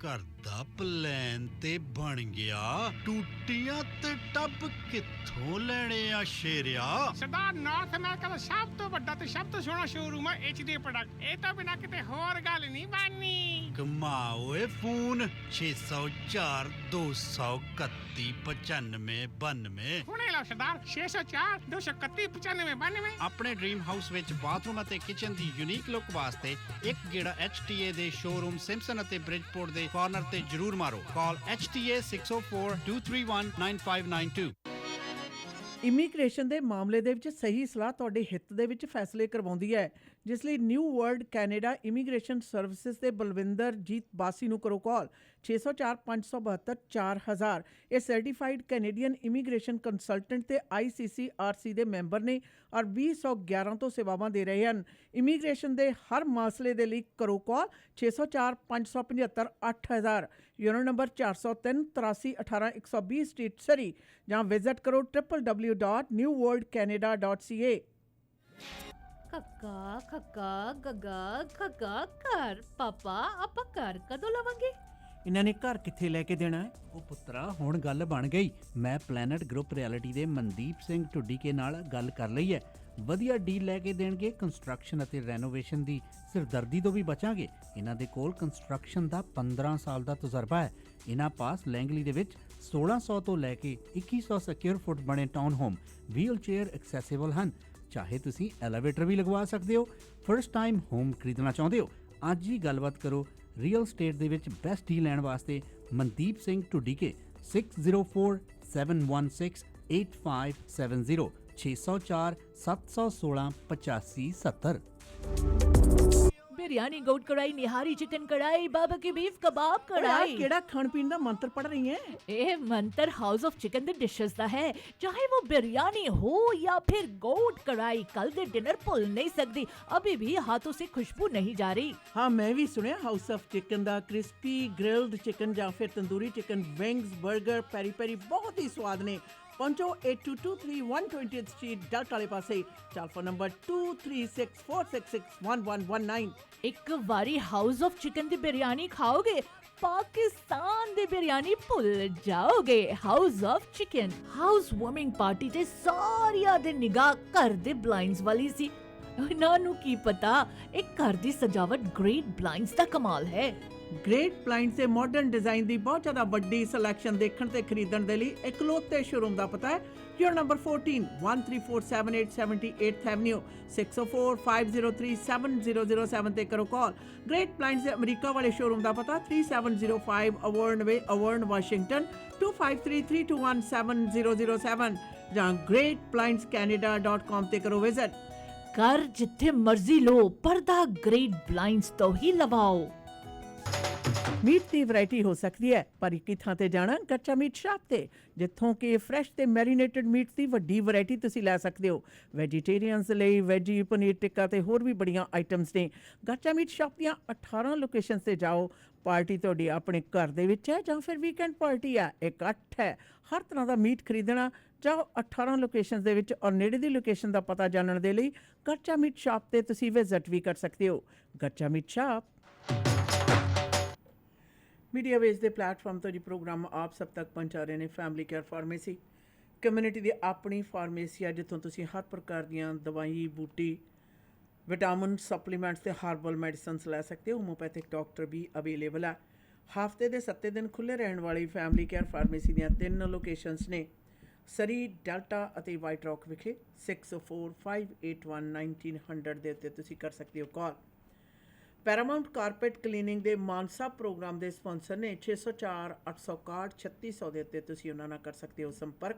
ਘਰ ਦਾ ਪਲਾਨ ਤੇ ਬਣ ਗਿਆ, ਟੂਟੀਆਂ ਤੇ ਟੱਬ ਕਿੱਥੋਂ ਲੈਣੇ ਆ ਸ਼ੇਰਿਆ? ਸਰਦਾਰ ਨਾਰਥ ਅਮਰੀਕਾ ਦਾ ਸਭ ਤੋਂ ਵੱਡਾ ਤੇ ਸਭ ਤੋਂ ਸੋਹਣਾ ਸ਼ੋਰੂਮ ਹੈ HD ਪ੍ਰੋਡਕਟ। ਇਹ ਤਾਂ ਬਿਨਾਂ ਕਿਤੇ ਹੋਰ ਗੱਲ ਨਹੀਂ ਬਣਨੀ। ਕਮਾ ਓਏ ਫੋਨ 604 231 9592। ਹੁਣੇ ਲਓ ਸਰਦਾਰ 604 231 9592। ਆਪਣੇ ਡ੍ਰੀਮ ਹਾਊਸ ਵਿੱਚ ਬਾਥਰੂਮ ਅਤੇ ਕਿਚਨ ਦੀ ਯੂਨੀਕ ਲੁੱਕ ਵਾਸਤੇ ਇੱਕ ਗੇੜਾ HTA ਦੇ ਸ਼ੋਰੂਮ ਸਿੰਪਸਨ ਅਤੇ ਬ੍ਰਿਜਪੋਰਟ ਦੇ ਕਾਰਨਰ ਤੇ ਜ਼ਰੂਰ ਮਾਰੋ। ਕਾਲ HTA 604-231-9592। ਇਮੀਗ੍ਰੇਸ਼ਨ ਦੇ ਮਾਮਲੇ ਦੇ ਵਿੱਚ ਸਹੀ ਸਲਾਹ ਤੁਹਾਡੇ ਹਿੱਤ ਦੇ ਵਿੱਚ ਫੈਸਲੇ ਕਰਵਾਉਂਦੀ ਹੈ, ਜਿਸ ਲਈ new world Canada immigration services ਦੇ ਬਲਵਿੰਦਰ ਜੀਤ ਬਾਸੀ ਨੂੰ ਕਰੋ ਕਾਲ 604 572 4000। ਇਹ ਸਰਟੀਫਾਈਡ ਕੈਨੇਡੀਅਨ ਇਮੀਗ੍ਰੇਸ਼ਨ ਕੰਸਲਟੈਂਟ ਤੇ ICCRC ਦੇ ਮੈਂਬਰ ਨੇ ਔਰ 2011 ਤੋਂ ਸੇਵਾਵਾਂ ਦੇ ਰਹੇ ਹਨ। ਇਮੀਗ੍ਰੇਸ਼ਨ ਦੇ ਹਰ ਮਸਲੇ ਦੇ ਲਈ ਕਰੋ ਕਾਲ 604 575 8000, ਯੂਨੋ ਨੰਬਰ 403 83 18 120 ਸਟਰੀਟ ਸਰੀ, ਜਾਂ ਵਿਜ਼ਿਟ ਕਰੋ www.newworldcanada.ca। ਕੱਕਾ ਖੱਕਾ ਗੱਗਾ ਖੱਗਾ ਘਰ। ਪਾਪਾ ਆਪਾਂ ਘਰ ਕਦੋਂ ਲਵਾਂਗੇ? ਇਹਨਾਂ ਨੇ ਘਰ ਕਿੱਥੇ ਲੈ ਕੇ ਦੇਣਾ ਹੈ? ਉਹ ਪੁੱਤਰਾ ਹੁਣ ਗੱਲ ਬਣ ਗਈ। ਮੈਂ ਪਲੈਨਟ ਗਰੁੱਪ ਰਿਐਲਿਟੀ ਦੇ ਮਨਦੀਪ ਸਿੰਘ ਢੁੱਡੀਕੇ ਨਾਲ ਗੱਲ ਕਰ ਲਈ ਹੈ। ਵਧੀਆ ਡੀਲ ਲੈ ਕੇ ਦੇਣਗੇ। ਕੰਸਟਰਕਸ਼ਨ ਅਤੇ ਰੈਨੋਵੇਸ਼ਨ ਦੀ ਸਿਰਦਰਦੀ ਤੋਂ ਵੀ ਬਚਾਂਗੇ। ਇਹਨਾਂ ਦੇ ਕੋਲ ਕੰਸਟਰਕਸ਼ਨ ਦਾ 15 ਸਾਲ ਦਾ ਤਜਰਬਾ ਹੈ। ਇਹਨਾਂ ਪਾਸ ਲੈਂਗਲੀ ਦੇ ਵਿੱਚ 1600 ਤੋਂ ਲੈ ਕੇ 2100 ਸਕੁਅਰ ਫੁੱਟ ਬਣੇ town home wheelchair accessible ਹਨ। ਚਾਹੇ ਤੁਸੀਂ ਐਲੀਵੇਟਰ ਵੀ ਲਗਵਾ ਸਕਦੇ ਹੋ। ਫਰਸਟ ਟਾਈਮ ਹੋਮ ਖਰੀਦਣਾ ਚਾਹੁੰਦੇ ਹੋ, ਅੱਜ ਹੀ ਗੱਲਬਾਤ ਕਰੋ। ਰੀਅਲ ਸਟੇਟ ਦੇ ਵਿੱਚ ਬੈਸਟ ਡੀਲ ਲੈਣ ਵਾਸਤੇ ਮਨਦੀਪ ਸਿੰਘ ਢੁੱਡੀਕੇ 6047168570 604 716 8570। बिरयानी गोट कढ़ाई निहारी चिकन कढ़ाई बारबेक्यू बीफ कबाब कढ़ाई ਕਿਹੜਾ ਖਾਣ ਪੀਣ ਦਾ ਮੰਤਰ ਪੜ ਰਹੀ ਹੈ? ਇਹ ਮੰਤਰ ਹਾਊਸ ਆਫ ਚਿਕਨ ਦੇ ਡਿਸ਼ਸ ਦਾ ਹੈ। ਚਾਹੇ वो बिरयानी हो या फिर गोट कढ़ाई, कल दे डिनर भूल नहीं सकती। अभी भी हाथों से खुशबू नहीं जा रही। ਹਾਂ, ਮੈਂ ਵੀ ਸੁਣਿਆ house of chicken the crispy grilled chicken ਜਾਂ ਫਿਰ ਤੰਦੂਰੀ ਚਿਕਨ, ਵਿੰਗਸ, 버ਗਰ, ਪੈਰੀ ਪੈਰੀ ਬਹੁਤ ਹੀ ਸਵਾਦ ਨੇ। ਪਹੁੰਚੋ 8223 120th ਸਟਰੀਟ ਡਲਟ ਵਾਲੇ ਪਾਸੇ। Telephone number 2364661119। ਇੱਕ ਵਾਰੀ ਹਾਊਸ ਆਫ ਚਿਕਨ ਦੀ ਬਿਰਿਆਨੀ ਖਾਓਗੇ, ਪਾਕਿਸਤਾਨ ਦੀ ਬਿਰਿਆਨੀ ਭੁੱਲ ਜਾਓਗੇ। House of chicken. House warming party ਤੇ ਸਾਰਿਆਂ ਦੇ ਨਿਗਾਹ ਘਰ ਦੇ ਬਲਾਈਂਡਸ ਵਾਲੀ ਸੀ। ਇਹਨਾਂ ਨੂੰ ਕੀ ਪਤਾ ਇਹ ਘਰ ਦੀ ਸਜਾਵਟ ਗ੍ਰੇਟ ਬਲਾਈਂਡਸ ਦਾ ਕਮਾਲ ਹੈ। ਗ੍ਰੇਟ ਬਲਾਈਂਡਸ ਦੇ ਮਾਡਰਨ ਡਿਜ਼ਾਈਨ ਦੀ ਬਹੁਤ ਜ਼ਿਆਦਾ ਵੱਡੀ ਸਿਲੈਕਸ਼ਨ ਦੇਖਣ ਤੇ ਖਰੀਦਣ ਦੇ ਲਈ ਇਕਲੌਤੇ ਸ਼ੋਰੂਮ ਦਾ ਪਤਾ ਹੈ ਯੂਰ ਨੰਬਰ 14 13478 78th ਐਵਨਿਊ 6045037007 ਤੇ ਕਰੋ ਕਾਲ। ਗ੍ਰੇਟ ਬਲਾਈਂਡਸ ਦੇ ਅਮਰੀਕਾ ਵਾਲੇ ਸ਼ੋਰੂਮ ਦਾ ਪਤਾ 3705 ਅਵਰਨ ਵੇ, ਅਵਰਨ, ਵਾਸ਼ਿੰਗਟਨ 2533217007 ਜਾਂ greatblindscanada.com ਤੇ ਕਰੋ ਵਿਜ਼ਿਟ। ਘਰ ਜਿੱਥੇ ਮਰਜ਼ੀ ਲੋ, ਪਰਦਾ ਗ੍ਰੇਟ ਬਲਾਈਂਡਸ ਤੋਂ ਹੀ ਲਵਾਓ। ਮੀਟ ਦੀ ਵੈਰਾਈਟੀ ਹੋ ਸਕਦੀ ਹੈ, ਪਰ ਇੱਕ ਹੀ ਥਾਂ ਤੇ ਜਾਣਾ ਕੱਚਾ ਮੀਟ ਸ਼ਾਪ ਤੇ, ਜਿੱਥੋਂ ਕਿ ਫਰੈਸ਼ ਤੇ ਮੈਰੀਨੇਟਡ ਮੀਟ ਦੀ ਵੱਡੀ ਵੈਰਾਈਟੀ ਤੁਸੀਂ ਲੈ ਸਕਦੇ ਹੋ। ਵੈਜੀਟੇਰੀਅਨਸ ਲਈ ਵੈਜੀ ਪਨੀਰ ਟਿੱਕਾ ਤੇ ਹੋਰ ਵੀ ਬੜੀਆਂ ਆਈਟਮਸ ਨੇ। ਕੱਚਾ ਮੀਟ ਸ਼ਾਪ ਦੀਆਂ 18 ਲੋਕੇਸ਼ਨਸ ਤੇ ਜਾਓ। ਪਾਰਟੀ ਤੁਹਾਡੀ ਆਪਣੇ ਘਰ ਦੇ ਵਿੱਚ ਹੈ ਜਾਂ ਫਿਰ ਵੀਕਐਂਡ ਪਾਰਟੀ ਹੈ, ਇਕੱਠ ਹੈ, ਹਰ ਤਰ੍ਹਾਂ ਦਾ ਮੀਟ ਖਰੀਦਣਾ, ਜਾਓ 18 ਲੋਕੇਸ਼ਨਸ ਦੇ ਵਿੱਚ। ਔਰ ਨੇੜੇ ਦੀ ਲੋਕੇਸ਼ਨ ਦਾ ਪਤਾ ਜਾਣਨ ਦੇ ਲਈ ਕੱਚਾ ਮੀਟ ਸ਼ਾਪ ਤੇ ਤੁਸੀਂ ਵਿਜ਼ਿਟ ਵੀ ਕਰ ਸਕਦੇ ਹੋ। ਕੱਚਾ ਮੀਟ ਸ਼ਾਪ। ਮੀਡੀਆ ਵੇਸ ਦੇ ਪਲੇਟਫਾਰਮ ਤੋਂ ਜੀ ਪ੍ਰੋਗਰਾਮ ਆਪ ਸਭ ਤੱਕ ਪਹੁੰਚਾ ਰਹੇ ਨੇ ਫੈਮਿਲੀ ਕੇਅਰ ਫਾਰਮੇਸੀ। ਕਮਿਊਨਿਟੀ ਦੀ ਆਪਣੀ ਫਾਰਮੇਸੀ ਹੈ, ਜਿੱਥੋਂ ਤੁਸੀਂ ਹਰ ਪ੍ਰਕਾਰ ਦੀਆਂ ਦਵਾਈ ਬੂਟੀ, ਵਿਟਾਮਿਨ ਸਪਲੀਮੈਂਟਸ ਤੇ ਹਰਬਲ ਮੈਡੀਸਨਸ ਲੈ ਸਕਦੇ ਹੋ। ਹੋਮੋਪੈਥਿਕ ਡਾਕਟਰ ਵੀ ਅਵੇਲੇਬਲ ਹੈ। ਹਫ਼ਤੇ ਦੇ 7 ਦਿਨ ਖੁੱਲ੍ਹੇ ਰਹਿਣ ਵਾਲੀ ਫੈਮਿਲੀ ਕੇਅਰ ਫਾਰਮੇਸੀ ਦੀਆਂ 3 ਲੋਕੇਸ਼ਨਸ ਨੇ, ਸਰੀ, ਡੈਲਟਾ ਅਤੇ ਵਾਈਟ ਰੌਕ ਵਿਖੇ। 6045811900 ਦੇ ਉੱਤੇ ਤੁਸੀਂ ਕਰ ਸਕਦੇ ਹੋ ਕਾਲ। ਪੈਰਾਮਾਊਂਟ ਕਾਰਪੇਟ ਕਲੀਨਿੰਗ ਦੇ ਮਾਨਸਾ ਪ੍ਰੋਗਰਾਮ ਦੇ ਸਪਾਂਸਰ ਨੇ। 604 861 3600 ਦੇ ਉੱਤੇ ਤੁਸੀਂ ਉਹਨਾਂ ਨਾਲ ਕਰ ਸਕਦੇ ਹੋ ਸੰਪਰਕ।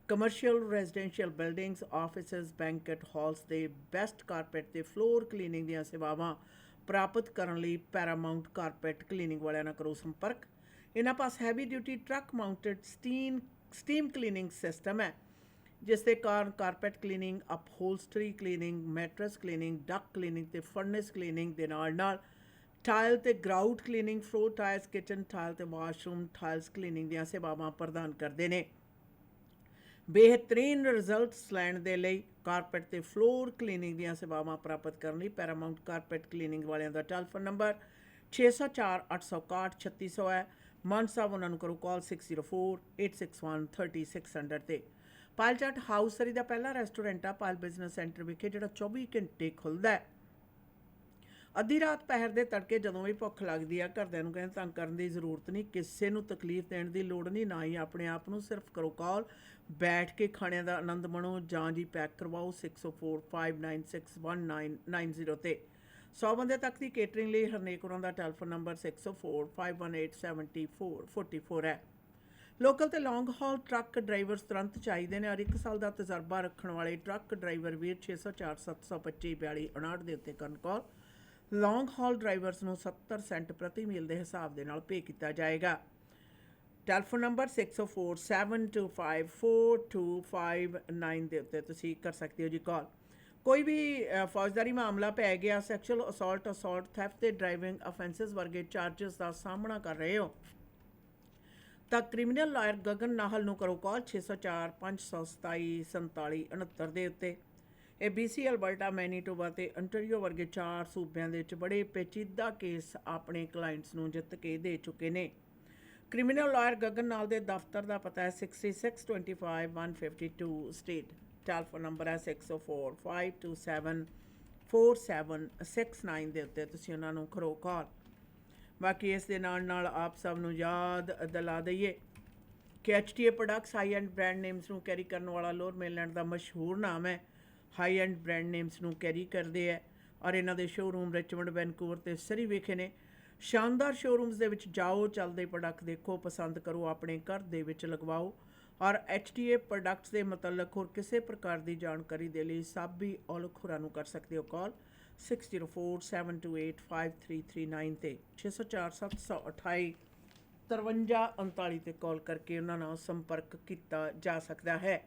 Commercial residential buildings, offices, banquet halls ਦੇ ਬੈਸਟ ਕਾਰਪੇਟ ਤੇ ਫਲੋਰ ਕਲੀਨਿੰਗ ਦੀਆਂ ਸੇਵਾਵਾਂ ਪ੍ਰਾਪਤ ਕਰਨ ਲਈ ਪੈਰਾਮਾਊਂਟ ਕਾਰਪੇਟ ਕਲੀਨਿੰਗ ਵਾਲਿਆਂ ਨਾਲ ਕਰੋ ਸੰਪਰਕ। ਇਹਨਾਂ ਪਾਸ heavy duty truck mounted steam cleaning system ਹੈ, ਜਿਸ ਦੇ ਕਾਰਨ carpet cleaning, upholstery cleaning, mattress cleaning, duct cleaning ਤੇ ਫਰਨੈਸ ਕਲੀਨਿੰਗ ਦੇ ਨਾਲ ਟਾਇਲ ਤੇ grout cleaning, floor tiles, kitchen tile ਤੇ ਵਾਸ਼ਰੂਮ ਟਾਇਲਸ ਕਲੀਨਿੰਗ ਦੀਆਂ ਸੇਵਾਵਾਂ ਪ੍ਰਦਾਨ ਕਰਦੇ ਨੇ। ਬਿਹਤਰੀਨ ਰਿਜ਼ਲਟਸ ਲੈਣ ਦੇ ਲਈ ਕਾਰਪੈਟ ਤੇ ਫਲੋਰ ਕਲੀਨਿੰਗ ਦੀਆਂ ਸੇਵਾਵਾਂ ਪ੍ਰਾਪਤ ਕਰਨ ਲਈ ਪੈਰਾਮਾਊਂਟ ਕਾਰਪੈਟ ਕਲੀਨਿੰਗ ਵਾਲਿਆਂ ਦਾ ਟੈਲੀਫੋਨ ਨੰਬਰ 604 861 3600 ਹੈ। ਮਾਨ ਸਾਹਿਬ ਉਹਨਾਂ ਨੂੰ ਕਰੋ ਕਾਲ 604 861 3600 ਤੇ। ਪਾਇਲ ਚਾਟ ਹਾਊਸ ਸਰੀ ਦਾ ਪਹਿਲਾ ਰੈਸਟੋਰੈਂਟ ਆ ਪਾਇਲ ਬਿਜ਼ਨਸ ਸੈਂਟਰ ਵਿਖੇ, ਜਿਹੜਾ 24 ਘੰਟੇ ਖੁੱਲ੍ਹਦਾ ਹੈ। ਅੱਧੀ ਰਾਤ ਪਹਿਰ ਦੇ ਤੜਕੇ ਜਦੋਂ ਵੀ ਭੁੱਖ ਲੱਗਦੀ ਆ, ਘਰਦਿਆਂ ਨੂੰ ਕਹਿੰਦੇ ਤੰਗ ਕਰਨ ਦੀ ਜ਼ਰੂਰਤ ਨਹੀਂ, ਕਿਸੇ ਨੂੰ ਤਕਲੀਫ ਦੇਣ ਦੀ ਲੋੜ ਨਹੀਂ, ਨਾ ਹੀ ਆਪਣੇ ਆਪ ਨੂੰ। ਸਿਰਫ ਕਰੋ ਕਾਲ, ਬੈਠ ਕੇ ਖਾਣਿਆਂ ਦਾ ਆਨੰਦ ਮਾਣੋ ਜਾਂ ਜੀ ਪੈਕ ਕਰਵਾਓ 604 596 1990 ਤੇ। 100 ਬੰਦੇ ਤੱਕ ਦੀ ਕੇਟਰਿੰਗ ਲਈ ਹਰਨੇਕ ਹੋਰਾਂ ਦਾ ਟੈਲੀਫੋਨ ਨੰਬਰ 604 518 7444 ਹੈ। ਲੋਕਲ ਤੇ ਲੌਂਗ ਹਾਲ ਟਰੱਕ ਡਰਾਈਵਰਸ ਤੁਰੰਤ ਚਾਹੀਦੇ ਨੇ, ਔਰ 1 ਸਾਲ ਦਾ ਤਜਰਬਾ ਰੱਖਣ ਵਾਲੇ ਟਰੱਕ ਡਰਾਈਵਰ ਵੀਰ 604 725 42 59 ਦੇ ਉੱਤੇ ਕਰਨ ਕਾਲ। ਲੌਂਗ ਹਾਲ ਡਰਾਈਵਰਸ ਨੂੰ 70 ਸੈਂਟ ਪ੍ਰਤੀ ਮੀਲ ਦੇ ਹਿਸਾਬ ਦੇ ਨਾਲ ਪੇ ਕੀਤਾ ਜਾਏਗਾ। ਟੈਲੀਫੋਨ ਨੰਬਰ 604 725 4259 ਦੇ ਉੱਤੇ ਤੁਸੀਂ ਕਰ ਸਕਦੇ ਹੋ ਜੀ ਕਾਲ। ਕੋਈ ਵੀ ਫੌਜਦਾਰੀ ਮਾਮਲਾ ਪੈ ਗਿਆ, ਸੈਕਸ਼ੂਅਲ ਅਸੌਲਟ, ਥੈਫਟ ਤੇ ਡਰਾਈਵਿੰਗ ਅਫੈਂਸਿਸ ਵਰਗੇ ਚਾਰਜਸ ਦਾ ਸਾਹਮਣਾ ਕਰ ਰਹੇ ਹੋ ਤਾਂ ਕ੍ਰਿਮੀਨਲ ਲਾਇਰ ਗਗਨ ਨਾਹਲ ਨੂੰ ਕਰੋ ਕਾਲ 604 527 47 69 ਦੇ ਉੱਤੇ। ਇਹ BC, ਅਲਬਰਟਾ, ਮੈਨੀਟੋਬਾ ਤੇ ਅੰਟਰੀਓ ਵਰਗੇ 4 ਸੂਬਿਆਂ ਦੇ ਵਿੱਚ ਬੜੇ ਪੇਚੀਦਾ ਕੇਸ ਆਪਣੇ ਕਲਾਇੰਟਸ ਨੂੰ ਜਿੱਤ ਕੇ ਦੇ ਚੁੱਕੇ ਨੇ। ਕ੍ਰਿਮੀਨਲ ਲਾਇਰ ਗਗਨ ਨਾਲ ਦੇ ਦਫ਼ਤਰ ਦਾ ਪਤਾ ਹੈ 6625 152 ਸਟੇਟ। ਟੈਲੀਫੋਨ ਨੰਬਰ ਹੈ 604 527 4769 ਦੇ ਉੱਤੇ ਤੁਸੀਂ ਉਹਨਾਂ ਨੂੰ ਕਰੋ ਕਾਲ। ਬਾਕੀ ਇਸ ਦੇ ਨਾਲ ਆਪ ਸਭ ਨੂੰ ਯਾਦ ਦਿਲਾ ਦਈਏ ਕਿ HTA products high end brand names ਨੂੰ ਕੈਰੀ ਕਰਨ ਵਾਲਾ ਲੋਅਰ ਮੇਨਲੈਂਡ ਦਾ ਮਸ਼ਹੂਰ ਨਾਮ ਹੈ। ਹਾਈ ਐਂਡ ਬ੍ਰਾਂਡ ਨੇਮਸ ਨੂੰ ਕੈਰੀ ਕਰਦੇ ਹੈ ਔਰ ਇਹਨਾਂ ਦੇ ਸ਼ੋਅਰੂਮ ਰਿਚਮੰਡ, ਵੈਨਕੂਵਰ ਤੇ ਸਰੀ ਵਿਖੇ ਨੇ। ਸ਼ਾਨਦਾਰ ਸ਼ੋਅਰੂਮਸ ਦੇ ਵਿੱਚ ਜਾਓ, ਚੱਲਦੇ ਪ੍ਰੋਡਕਟ ਦੇਖੋ, ਪਸੰਦ ਕਰੋ, ਆਪਣੇ ਘਰ ਦੇ ਵਿੱਚ ਲਗਵਾਓ। ਔਰ HTA ਪ੍ਰੋਡਕਟਸ ਦੇ ਮੁਤਲਕ ਹੋਰ ਕਿਸੇ ਪ੍ਰਕਾਰ ਦੀ ਜਾਣਕਾਰੀ ਦੇ ਲਈ ਸਾਬੀ ਔਲਖ ਹੋਰਾਂ ਨੂੰ ਕਰ ਸਕਦੇ ਹੋ ਕਾਲ 6047285339 ਤੇ 604 728 5339 ਤੇ ਕਾਲ ਕਰਕੇ ਉਹਨਾਂ ਨਾਲ ਸੰਪਰਕ ਕੀਤਾ ਜਾ ਸਕਦਾ ਹੈ।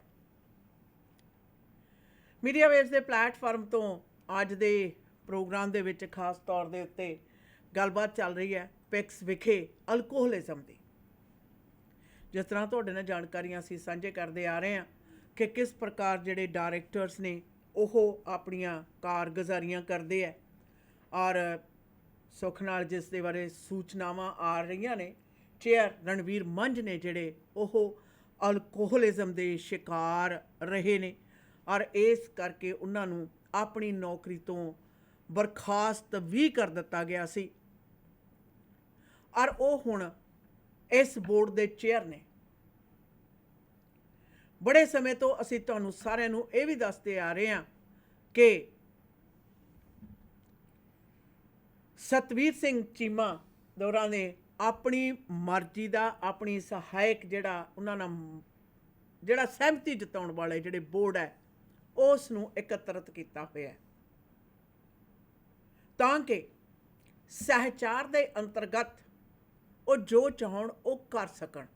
ਮੀਡੀਆ ਵੇਵਸ ਦੇ ਪਲੇਟਫਾਰਮ ਤੋਂ ਅੱਜ ਦੇ ਪ੍ਰੋਗਰਾਮ ਦੇ ਵਿੱਚ ਖਾਸ ਤੌਰ ਦੇ ਉੱਤੇ ਗੱਲਬਾਤ ਚੱਲ ਰਹੀ ਹੈ ਪਿਕਸ ਵਿਖੇ ਅਲਕੋਹਲਿਜ਼ਮ ਦੀ। ਜਿਸ ਤਰ੍ਹਾਂ ਤੁਹਾਡੇ ਨਾਲ ਜਾਣਕਾਰੀਆਂ ਅਸੀਂ ਸਾਂਝੇ ਕਰਦੇ ਆ ਰਹੇ ਹਾਂ ਕਿ ਕਿਸ ਪ੍ਰਕਾਰ ਜਿਹੜੇ ਡਾਇਰੈਕਟਰਸ ਨੇ ਉਹ ਆਪਣੀਆਂ ਕਾਰਗੁਜ਼ਾਰੀਆਂ ਕਰਦੇ ਹੈ ਔਰ ਸੁੱਖ ਨਾਲ ਜਿਸ ਦੇ ਬਾਰੇ ਸੂਚਨਾਵਾਂ ਆ ਰਹੀਆਂ ਨੇ, ਚੇਅਰ ਰਣਵੀਰ ਮੰਝ ਨੇ ਜਿਹੜੇ ਉਹ ਅਲਕੋਹਲਿਜ਼ਮ ਦੇ ਸ਼ਿਕਾਰ ਰਹੇ ਨੇ ਔਰ ਇਸ ਕਰਕੇ ਉਹਨਾਂ ਨੂੰ ਆਪਣੀ ਨੌਕਰੀ ਤੋਂ ਬਰਖਾਸਤ ਵੀ ਕਰ ਦਿੱਤਾ ਗਿਆ ਸੀ ਔਰ ਉਹ ਹੁਣ ਇਸ ਬੋਰਡ ਦੇ ਚੇਅਰ ਨੇ। ਬੜੇ ਸਮੇਂ ਤੋਂ ਅਸੀਂ ਤੁਹਾਨੂੰ ਸਾਰਿਆਂ ਨੂੰ ਇਹ ਵੀ ਦੱਸਦੇ ਆ ਰਹੇ ਹਾਂ ਕਿ ਸਤਵੀਰ ਸਿੰਘ ਚੀਮਾ ਦੋਰਾਂ ਨੇ ਆਪਣੀ ਮਰਜ਼ੀ ਦਾ ਆਪਣੀ ਸਹਾਇਕ ਜਿਹੜਾ ਉਹਨਾਂ ਨਾਲ ਜਿਹੜਾ ਸਹਿਮਤੀ ਜਤਾਉਣ ਵਾਲੇ ਜਿਹੜੇ ਬੋਰਡ ਹੈ ਉਸ ਨੂੰ ਇਕੱਤਰਤ ਕੀਤਾ ਹੋਇਆ ਤਾਂ ਕਿ ਸਹਿਚਾਰ ਦੇ ਅੰਤਰਗਤ ਉਹ ਜੋ ਚਾਹਣ ਉਹ ਕਰ ਸਕਣ।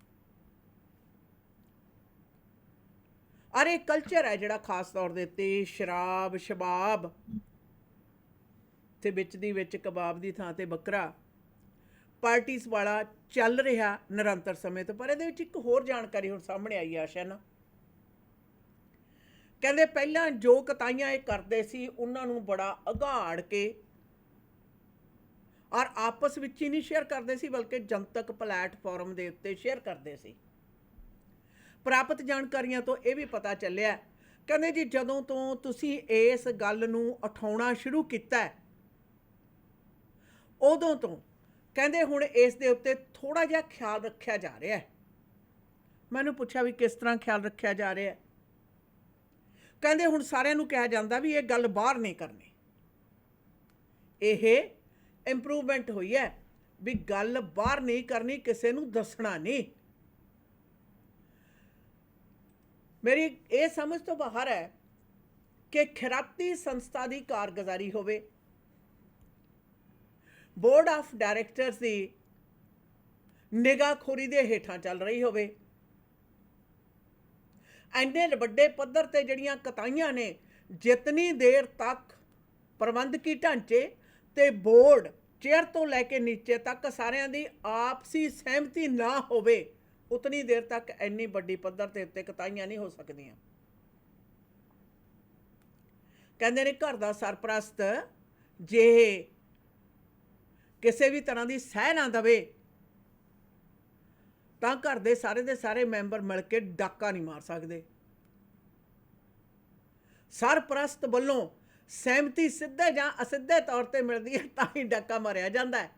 ਔਰ ਇਹ ਕਲਚਰ ਹੈ ਜਿਹੜਾ ਖਾਸ ਤੌਰ ਦੇ ਉੱਤੇ ਸ਼ਰਾਬ, ਸ਼ਬਾਬ ਤੇ ਵਿੱਚ ਦੀ ਵਿੱਚ ਕਬਾਬ ਦੀ ਥਾਂ ਤੇ ਬੱਕਰਾ ਪਾਰਟੀਜ਼ ਵਾਲਾ ਚੱਲ ਰਿਹਾ ਨਿਰੰਤਰ ਸਮੇਂ ਤੋਂ। ਪਰ ਇਹਦੇ ਵਿੱਚ ਇੱਕ ਹੋਰ ਜਾਣਕਾਰੀ ਹੁਣ ਸਾਹਮਣੇ ਆਈ ਹੈ ਆਸ਼ਾ ਨਾ, ਕਹਿੰਦੇ ਪਹਿਲਾਂ ਜੋ ਕਤਾਈਆਂ ਇਹ ਕਰਦੇ ਸੀ ਉਹਨਾਂ ਨੂੰ ਬੜਾ ਅਗਾੜ ਕੇ ਔਰ ਆਪਸ ਵਿੱਚ ਹੀ ਨਹੀਂ ਸ਼ੇਅਰ ਕਰਦੇ ਸੀ ਬਲਕਿ ਜਨਤਕ ਪਲੇਟਫਾਰਮ ਦੇ ਉੱਤੇ ਸ਼ੇਅਰ ਕਰਦੇ ਸੀ। ਪ੍ਰਾਪਤ ਜਾਣਕਾਰੀਆਂ ਤੋਂ ਇਹ ਵੀ ਪਤਾ ਚੱਲਿਆ, ਕਹਿੰਦੇ ਜੀ ਜਦੋਂ ਤੋਂ ਤੁਸੀਂ ਇਸ ਗੱਲ ਨੂੰ ਉਠਾਉਣਾ ਸ਼ੁਰੂ ਕੀਤਾ ਉਦੋਂ ਤੋਂ ਕਹਿੰਦੇ ਹੁਣ ਇਸ ਦੇ ਉੱਤੇ ਥੋੜ੍ਹਾ ਜਿਹਾ ਖਿਆਲ ਰੱਖਿਆ ਜਾ ਰਿਹਾ ਹੈ। ਮੈਨੂੰ ਪੁੱਛਿਆ ਵੀ ਕਿਸ ਤਰ੍ਹਾਂ ਖਿਆਲ ਰੱਖਿਆ ਜਾ ਰਿਹਾ ਹੈ? ਕਹਿੰਦੇ ਹੁਣ ਸਾਰਿਆਂ ਨੂੰ ਕਿਹਾ ਜਾਂਦਾ ਵੀ ਇਹ ਗੱਲ ਬਾਹਰ ਨਹੀਂ ਕਰਨੀ। ਇਹ ਇੰਪਰੂਵਮੈਂਟ ਹੋਈ ਹੈ ਵੀ ਗੱਲ ਬਾਹਰ ਨਹੀਂ ਕਰਨੀ, ਕਿਸੇ ਨੂੰ ਦੱਸਣਾ ਨਹੀਂ। ਮੇਰੀ ਇਹ ਸਮਝ ਤੋਂ ਬਾਹਰ ਹੈ ਕਿ ਖਿਰਾਤੀ ਸੰਸਥਾ ਦੀ ਕਾਰਗੁਜ਼ਾਰੀ ਹੋਵੇ, ਬੋਰਡ ਆਫ ਡਾਇਰੈਕਟਰਸ ਦੀ ਨਿਗਾਹਖੋਰੀ ਦੇ ਹੇਠਾਂ ਚੱਲ ਰਹੀ ਹੋਵੇ, ਇੰਨੇ ਵੱਡੇ ਪੱਧਰ ਤੇ ਜਿਹੜੀਆਂ ਕਤਾਈਆਂ ਨੇ ਜਿਤਨੀ ਦੇਰ ਤੱਕ ਪ੍ਰਬੰਧਕੀ ਢਾਂਚੇ ਤੇ ਬੋਰਡ ਚੇਅਰ ਤੋਂ ਲੈ ਕੇ ਨੀਚੇ ਤੱਕ ਸਾਰਿਆਂ ਦੀ ਆਪਸੀ ਸਹਿਮਤੀ ਨਾ ਹੋਵੇ ਉਤਨੀ ਦੇਰ ਤੱਕ ਇੰਨੀ ਵੱਡੀ ਪੱਧਰ ਤੇ ਉੱਤੇ ਕਤਾਈਆਂ ਨਹੀਂ ਹੋ ਸਕਦੀਆਂ। ਕਹਿੰਦੇ ਨੇ ਘਰ ਦਾ ਸਰਪ੍ਰਸਤ ਜੇ ਕਿਸੇ ਵੀ ਤਰ੍ਹਾਂ ਦੀ ਸਹਿ ਨਾ ਦਵੇ ਤਾਂ ਘਰ ਦੇ ਸਾਰੇ ਮੈਂਬਰ ਮਿਲ ਕੇ ਡਾਕਾ ਨਹੀਂ ਮਾਰ ਸਕਦੇ। ਸਰਪ੍ਰਸਤ ਵੱਲੋਂ ਸਹਿਮਤੀ ਸਿੱਧੇ ਜਾਂ ਅਸਿੱਧੇ ਤੌਰ ਤੇ ਮਿਲਦੀ ਹੈ ਤਾਂ ਹੀ ਡਾਕਾ ਮਾਰਿਆ ਜਾਂਦਾ ਹੈ।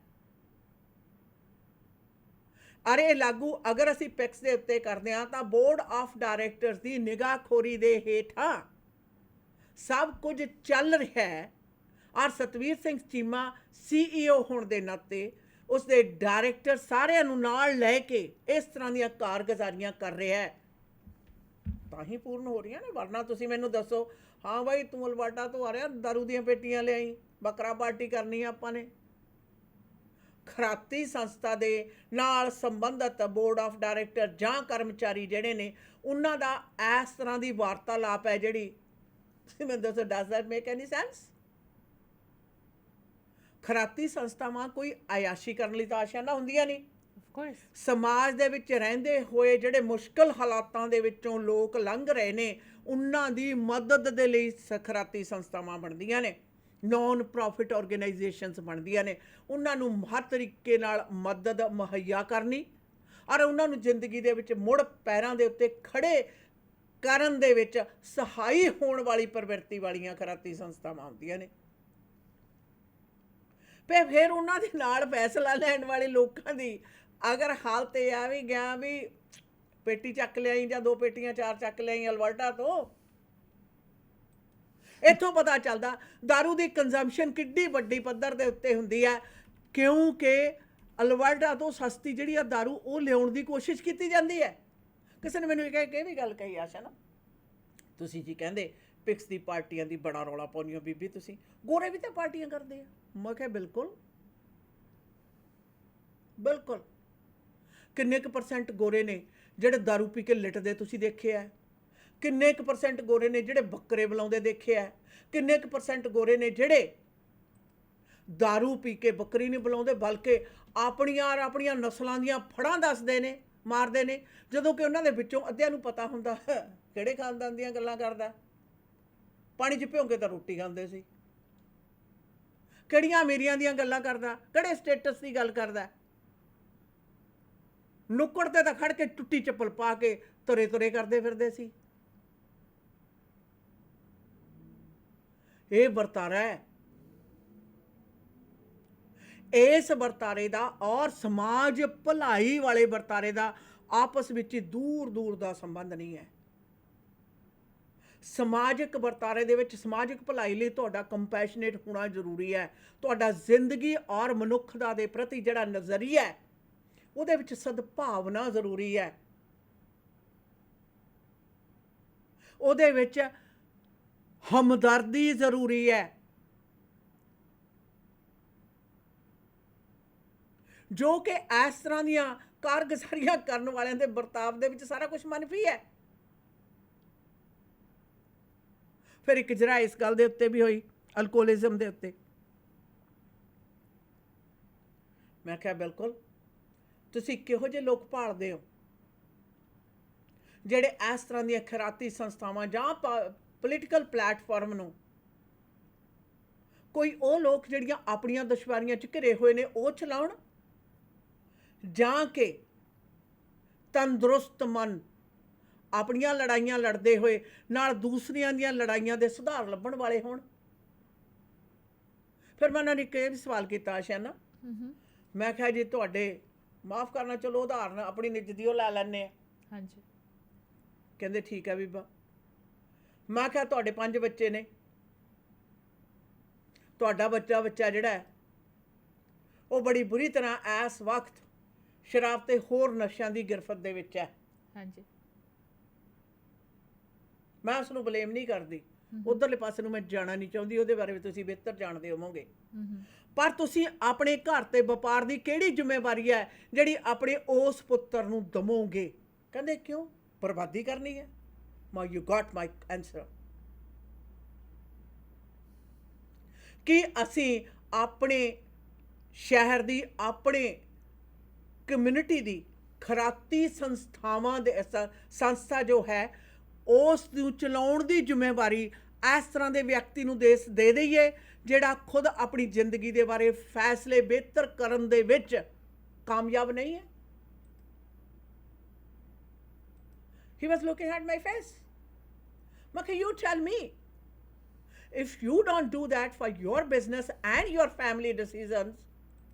ਅਰੇ ਇਹ ਲਾਗੂ ਅਗਰ ਅਸੀਂ ਪਿਕਸ ਦੇ ਉੱਤੇ ਕਰਦੇ ਹਾਂ ਤਾਂ ਬੋਰਡ ਆਫ ਡਾਇਰੈਕਟਰਸ ਦੀ ਨਿਗਾਹਖੋਰੀ ਦੇ ਹੇਠਾਂ ਸਭ ਕੁਝ ਚੱਲ ਰਿਹਾ ਹੈ ਔਰ ਸਤਵੀਰ ਸਿੰਘ ਚੀਮਾ CEO ਹੋਣ ਦੇ ਨਾਤੇ ਉਸਦੇ ਡਾਇਰੈਕਟਰ ਸਾਰਿਆਂ ਨੂੰ ਨਾਲ ਲੈ ਕੇ ਇਸ ਤਰ੍ਹਾਂ ਦੀਆਂ ਕਾਰਗੁਜ਼ਾਰੀਆਂ ਕਰ ਰਿਹਾ ਹੈ ਤਾਂ ਹੀ ਪੂਰਨ ਹੋ ਰਹੀਆਂ ਨੇ। ਵਰਨਾ ਤੁਸੀਂ ਮੈਨੂੰ ਦੱਸੋ, ਹਾਂ ਬਾਈ ਤੂੰ ਅਲਬਰਟਾ ਤੋਂ ਆ ਰਿਹਾ, ਦਾਰੂ ਦੀਆਂ ਪੇਟੀਆਂ ਲਿਆਈ, ਬੱਕਰਾ ਪਾਰਟੀ ਕਰਨੀ ਆ ਆਪਾਂ ਨੇ। ਖਰਾਤੀ ਸੰਸਥਾ ਦੇ ਨਾਲ ਸੰਬੰਧਿਤ ਬੋਰਡ ਆਫ ਡਾਇਰੈਕਟਰ ਜਾਂ ਕਰਮਚਾਰੀ ਜਿਹੜੇ ਨੇ ਉਹਨਾਂ ਦਾ ਇਸ ਤਰ੍ਹਾਂ ਦੀ ਵਾਰਤਾਲਾਪ ਹੈ ਜਿਹੜੀ ਤੁਸੀਂ ਮੈਨੂੰ ਦੱਸੋ, does that make any sense? ਖਰਾਤੀ ਸੰਸਥਾਵਾਂ ਕੋਈ ਆਯਾਸ਼ੀ ਕਰਨ ਲਈ ਤਾਂ ਆਸ਼ਾ ਨਾ ਹੁੰਦੀਆਂ ਨਹੀਂ। ਸਮਾਜ ਦੇ ਵਿੱਚ ਰਹਿੰਦੇ ਹੋਏ ਜਿਹੜੇ ਮੁਸ਼ਕਲ ਹਾਲਾਤਾਂ ਦੇ ਵਿੱਚੋਂ ਲੋਕ ਲੰਘ ਰਹੇ ਨੇ ਉਹਨਾਂ ਦੀ ਮਦਦ ਦੇ ਲਈ ਖੈਰਾਤੀ ਸੰਸਥਾਵਾਂ ਬਣਦੀਆਂ ਨੇ, ਨੌਨ ਪ੍ਰੋਫਿਟ ਆਰਗੇਨਾਈਜੇਸ਼ਨਸ ਬਣਦੀਆਂ ਨੇ। ਉਹਨਾਂ ਨੂੰ ਹਰ ਤਰੀਕੇ ਨਾਲ ਮਦਦ ਮੁਹੱਈਆ ਕਰਨੀ ਔਰ ਉਹਨਾਂ ਨੂੰ ਜ਼ਿੰਦਗੀ ਦੇ ਵਿੱਚ ਮੁੜ ਪੈਰਾਂ ਦੇ ਉੱਤੇ ਖੜੇ ਕਰਨ ਦੇ ਵਿੱਚ ਸਹਾਈ ਹੋਣ ਵਾਲੀ ਪ੍ਰਵਿਰਤੀ ਵਾਲੀਆਂ ਖੈਰਾਤੀ ਸੰਸਥਾਵਾਂ ਹੁੰਦੀਆਂ ਨੇ। ਫਿਰ ਉਹਨਾਂ ਦੇ ਨਾਲ ਫੈਸਲਾ ਲੈਣ ਵਾਲੇ ਲੋਕਾਂ ਦੀ ਅਗਰ ਹਾਲਤ ਇਹ ਆ ਵੀ ਗਿਆ ਵੀ ਪੇਟੀ ਚੱਕ ਲਿਆਈ ਜਾਂ 2 ਪੇਟੀਆਂ 4 ਚੱਕ ਲਿਆਈ ਅਲਬਰਟਾ ਤੋਂ, ਇੱਥੋਂ ਪਤਾ ਚੱਲਦਾ ਦਾਰੂ ਦੀ ਕੰਜ਼ੰਪਸ਼ਨ ਕਿੱਡੀ ਵੱਡੀ ਪੱਧਰ ਦੇ ਉੱਤੇ ਹੁੰਦੀ ਹੈ, ਕਿਉਂਕਿ ਅਲਬਰਟਾ ਤੋਂ ਸਸਤੀ ਜਿਹੜੀ ਆ ਦਾਰੂ ਉਹ ਲਿਆਉਣ ਦੀ ਕੋਸ਼ਿਸ਼ ਕੀਤੀ ਜਾਂਦੀ ਹੈ। ਕਿਸੇ ਨੇ ਮੈਨੂੰ ਇਹ ਵੀ ਗੱਲ ਕਹੀ, ਆਸ਼ਾ ਨਾ ਤੁਸੀਂ ਜੀ ਕਹਿੰਦੇ ਪਿਕਸ ਦੀ ਪਾਰਟੀਆਂ ਦੀ ਬੜਾ ਰੌਲਾ ਪਾਉਂਦੇ ਹੋ ਬੀਬੀ, ਤੁਸੀਂ ਗੋਰੇ ਵੀ ਤਾਂ ਪਾਰਟੀਆਂ ਕਰਦੇ ਆ। ਮੈਂ ਕਿਹਾ ਬਿਲਕੁਲ ਬਿਲਕੁਲ। ਕਿੰਨੇ ਕੁ % ਗੋਰੇ ਨੇ ਜਿਹੜੇ ਦਾਰੂ ਪੀ ਕੇ ਲਿਟਦੇ ਤੁਸੀਂ ਦੇਖਿਆ? ਕਿੰਨੇ ਕੁ % ਗੋਰੇ ਨੇ ਜਿਹੜੇ ਬੱਕਰੇ ਬੁਲਾਉਂਦੇ ਦੇਖਿਆ? ਕਿੰਨੇ ਕੁ % ਗੋਰੇ ਨੇ ਜਿਹੜੇ ਦਾਰੂ ਪੀ ਕੇ ਬੱਕਰੀ ਨਹੀਂ ਬੁਲਾਉਂਦੇ ਬਲਕਿ ਆਪਣੀਆਂ ਨਸਲਾਂ ਦੀਆਂ ਫੜਾਂ ਦੱਸਦੇ ਨੇ, ਮਾਰਦੇ ਨੇ, ਜਦੋਂ ਕਿ ਉਹਨਾਂ ਦੇ ਵਿੱਚੋਂ ਅੱਧਿਆਂ ਨੂੰ ਪਤਾ ਹੁੰਦਾ ਕਿਹੜੇ ਖਾਨਦਾਨ ਦੀਆਂ ਗੱਲਾਂ ਕਰਦਾ। ਪਾਣੀ 'ਚ ਭਿਉਂ ਕੇ ਤਾਂ ਰੋਟੀ ਖਾਂਦੇ ਸੀ। ਕਿਹੜੀਆਂ ਅਮੀਰੀਆਂ ਦੀਆਂ ਗੱਲਾਂ ਕਰਦਾ, ਕਿਹੜੇ ਸਟੇਟਸ ਦੀ ਗੱਲ ਕਰਦਾ। ਨੁੱਕੜ ਤੇ ਤਾਂ ਖੜ ਕੇ ਟੁੱਟੀ ਚੱਪਲ ਪਾ ਕੇ ਤੁਰੇ ਕਰਦੇ ਫਿਰਦੇ ਸੀ। ਇਹ ਵਰਤਾਰਾ ਹੈ। ਇਸ ਵਰਤਾਰੇ ਦਾ ਔਰ ਸਮਾਜ ਭਲਾਈ ਵਾਲੇ ਵਰਤਾਰੇ ਦਾ ਆਪਸ ਵਿੱਚ ਦੂਰ ਦਾ ਸੰਬੰਧ ਨਹੀਂ ਹੈ। ਸਮਾਜਿਕ ਵਰਤਾਰੇ ਦੇ ਵਿੱਚ ਸਮਾਜਿਕ ਭਲਾਈ ਲਈ ਤੁਹਾਡਾ ਕੰਪੈਸ਼ਨੇਟ ਹੋਣਾ ਜ਼ਰੂਰੀ ਹੈ। ਤੁਹਾਡਾ ਜ਼ਿੰਦਗੀ ਔਰ ਮਨੁੱਖਤਾ ਦੇ ਪ੍ਰਤੀ ਜਿਹੜਾ ਨਜ਼ਰੀਆ ਹੈ ਉਹਦੇ ਵਿੱਚ ਸਦਭਾਵਨਾ ਜ਼ਰੂਰੀ ਹੈ। ਉਹਦੇ ਵਿੱਚ ਹਮਦਰਦੀ ਜ਼ਰੂਰੀ ਹੈ। ਜੋ ਕਿ ਇਸ ਤਰ੍ਹਾਂ ਦੀਆਂ ਕਾਰਗੁਜ਼ਾਰੀਆਂ ਕਰਨ ਵਾਲਿਆਂ ਦੇ ਵਰਤਾਵ ਦੇ ਵਿੱਚ ਸਾਰਾ ਕੁਝ ਮਨਫੀ ਹੈ। ਫਿਰ ਇੱਕ ਜਰਾ ਇਸ ਗੱਲ ਦੇ ਉੱਤੇ ਵੀ ਹੋਈ, ਅਲਕੋਹਲਿਜ਼ਮ ਦੇ ਉੱਤੇ। ਮੈਂ ਕਿਹਾ ਬਿਲਕੁਲ ਤੁਸੀਂ ਕਿਹੋ ਜਿਹੇ ਲੋਕ ਭਾਲਦੇ ਹੋ ਜਿਹੜੇ ਇਸ ਤਰ੍ਹਾਂ ਦੀਆਂ ਖੈਰਾਤੀ ਸੰਸਥਾਵਾਂ ਜਾਂ ਪੋਲੀਟੀਕਲ ਪਲੇਟਫਾਰਮ ਨੂੰ, ਕੋਈ ਉਹ ਲੋਕ ਜਿਹੜੀਆਂ ਆਪਣੀਆਂ ਦੁਸ਼ਵਾਰੀਆਂ 'ਚ ਘਿਰੇ ਹੋਏ ਨੇ ਉਹ ਚਲਾਉਣ, ਜਾਂ ਕਿ ਤੰਦਰੁਸਤ ਮਨ ਆਪਣੀਆਂ ਲੜਾਈਆਂ ਲੜਦੇ ਹੋਏ ਨਾਲ ਦੂਸਰਿਆਂ ਦੀਆਂ ਲੜਾਈਆਂ ਦੇ ਸੁਧਾਰ ਲੱਭਣ ਵਾਲੇ ਹੋਣ। ਫਿਰ ਮੈਂ ਉਹਨਾਂ ਨੇ ਇੱਕ ਵੀ ਸਵਾਲ ਕੀਤਾ ਆਸ਼ਾ ਨਾ, ਮੈਂ ਕਿਹਾ ਜੀ ਤੁਹਾਡੇ ਮਾਫ ਕਰਨਾ, ਚਲੋ ਉਦਾਹਰਨ ਆਪਣੀ ਨਿੱਜ ਦੀ ਉਹ ਲੈ ਲੈਂਦੇ ਆ। ਹਾਂਜੀ। ਕਹਿੰਦੇ ਠੀਕ ਹੈ ਬੀਬਾ। ਮੈਂ ਕਿਹਾ ਤੁਹਾਡੇ 5 ਬੱਚੇ ਨੇ, ਤੁਹਾਡਾ ਬੱਚਾ ਜਿਹੜਾ ਹੈ ਉਹ ਬੜੀ ਬੁਰੀ ਤਰ੍ਹਾਂ ਇਸ ਵਕਤ ਸ਼ਰਾਬ ਤੇ ਹੋਰ ਨਸ਼ਿਆਂ ਦੀ ਗਿਰਫਤ ਦੇ ਵਿੱਚ ਹੈ। ਹਾਂਜੀ। ਮੈਂ ਉਸ ਨੂੰ ਬਲੇਮ ਨਹੀਂ ਕਰਦੀ, ਉਧਰਲੇ ਪਾਸੇ ਨੂੰ ਮੈਂ ਜਾਣਾ ਨਹੀਂ ਚਾਹੁੰਦੀ, ਉਹਦੇ ਬਾਰੇ ਵੀ ਤੁਸੀਂ ਬਿਹਤਰ ਜਾਣਦੇ ਹੋਵੋਗੇ। ਪਰ ਤੁਸੀਂ ਆਪਣੇ ਘਰ ਤੇ ਵਪਾਰ ਦੀ ਕਿਹੜੀ ਜ਼ਿੰਮੇਵਾਰੀ ਹੈ ਜਿਹੜੀ ਆਪਣੇ ਉਸ ਪੁੱਤਰ ਨੂੰ ਦਮੋਗੇ? ਕਹਿੰਦੇ ਕਿਉਂ? ਬਰਬਾਦੀ ਕਰਨੀ ਹੈ। ਮਾਈ ਯੂ ਗਾਟ ਮਾਈ ਆਨਸਰ। ਕਿ ਅਸੀਂ ਆਪਣੇ ਸ਼ਹਿਰ ਦੀ, ਆਪਣੇ ਕਮਿਊਨਿਟੀ ਦੀ ਖੈਰਾਤੀ ਸੰਸਥਾਵਾਂ ਦੇ ਸੰਸਥਾ ਜੋ ਹੈ ਉਸ ਨੂੰ ਚਲਾਉਣ ਦੀ ਜ਼ਿੰਮੇਵਾਰੀ ਇਸ ਤਰ੍ਹਾਂ ਦੇ ਵਿਅਕਤੀ ਨੂੰ ਦੇ ਦਈਏ ਜਿਹੜਾ ਖੁਦ ਆਪਣੀ ਜ਼ਿੰਦਗੀ ਦੇ ਬਾਰੇ ਫੈਸਲੇ ਬਿਹਤਰ ਕਰਨ ਦੇ ਵਿੱਚ ਕਾਮਯਾਬ ਨਹੀਂ ਹੈ। He was looking at my face. ਮੈਂ ਕਿਹਾ you tell me, if you don't do that for your business and your family decisions,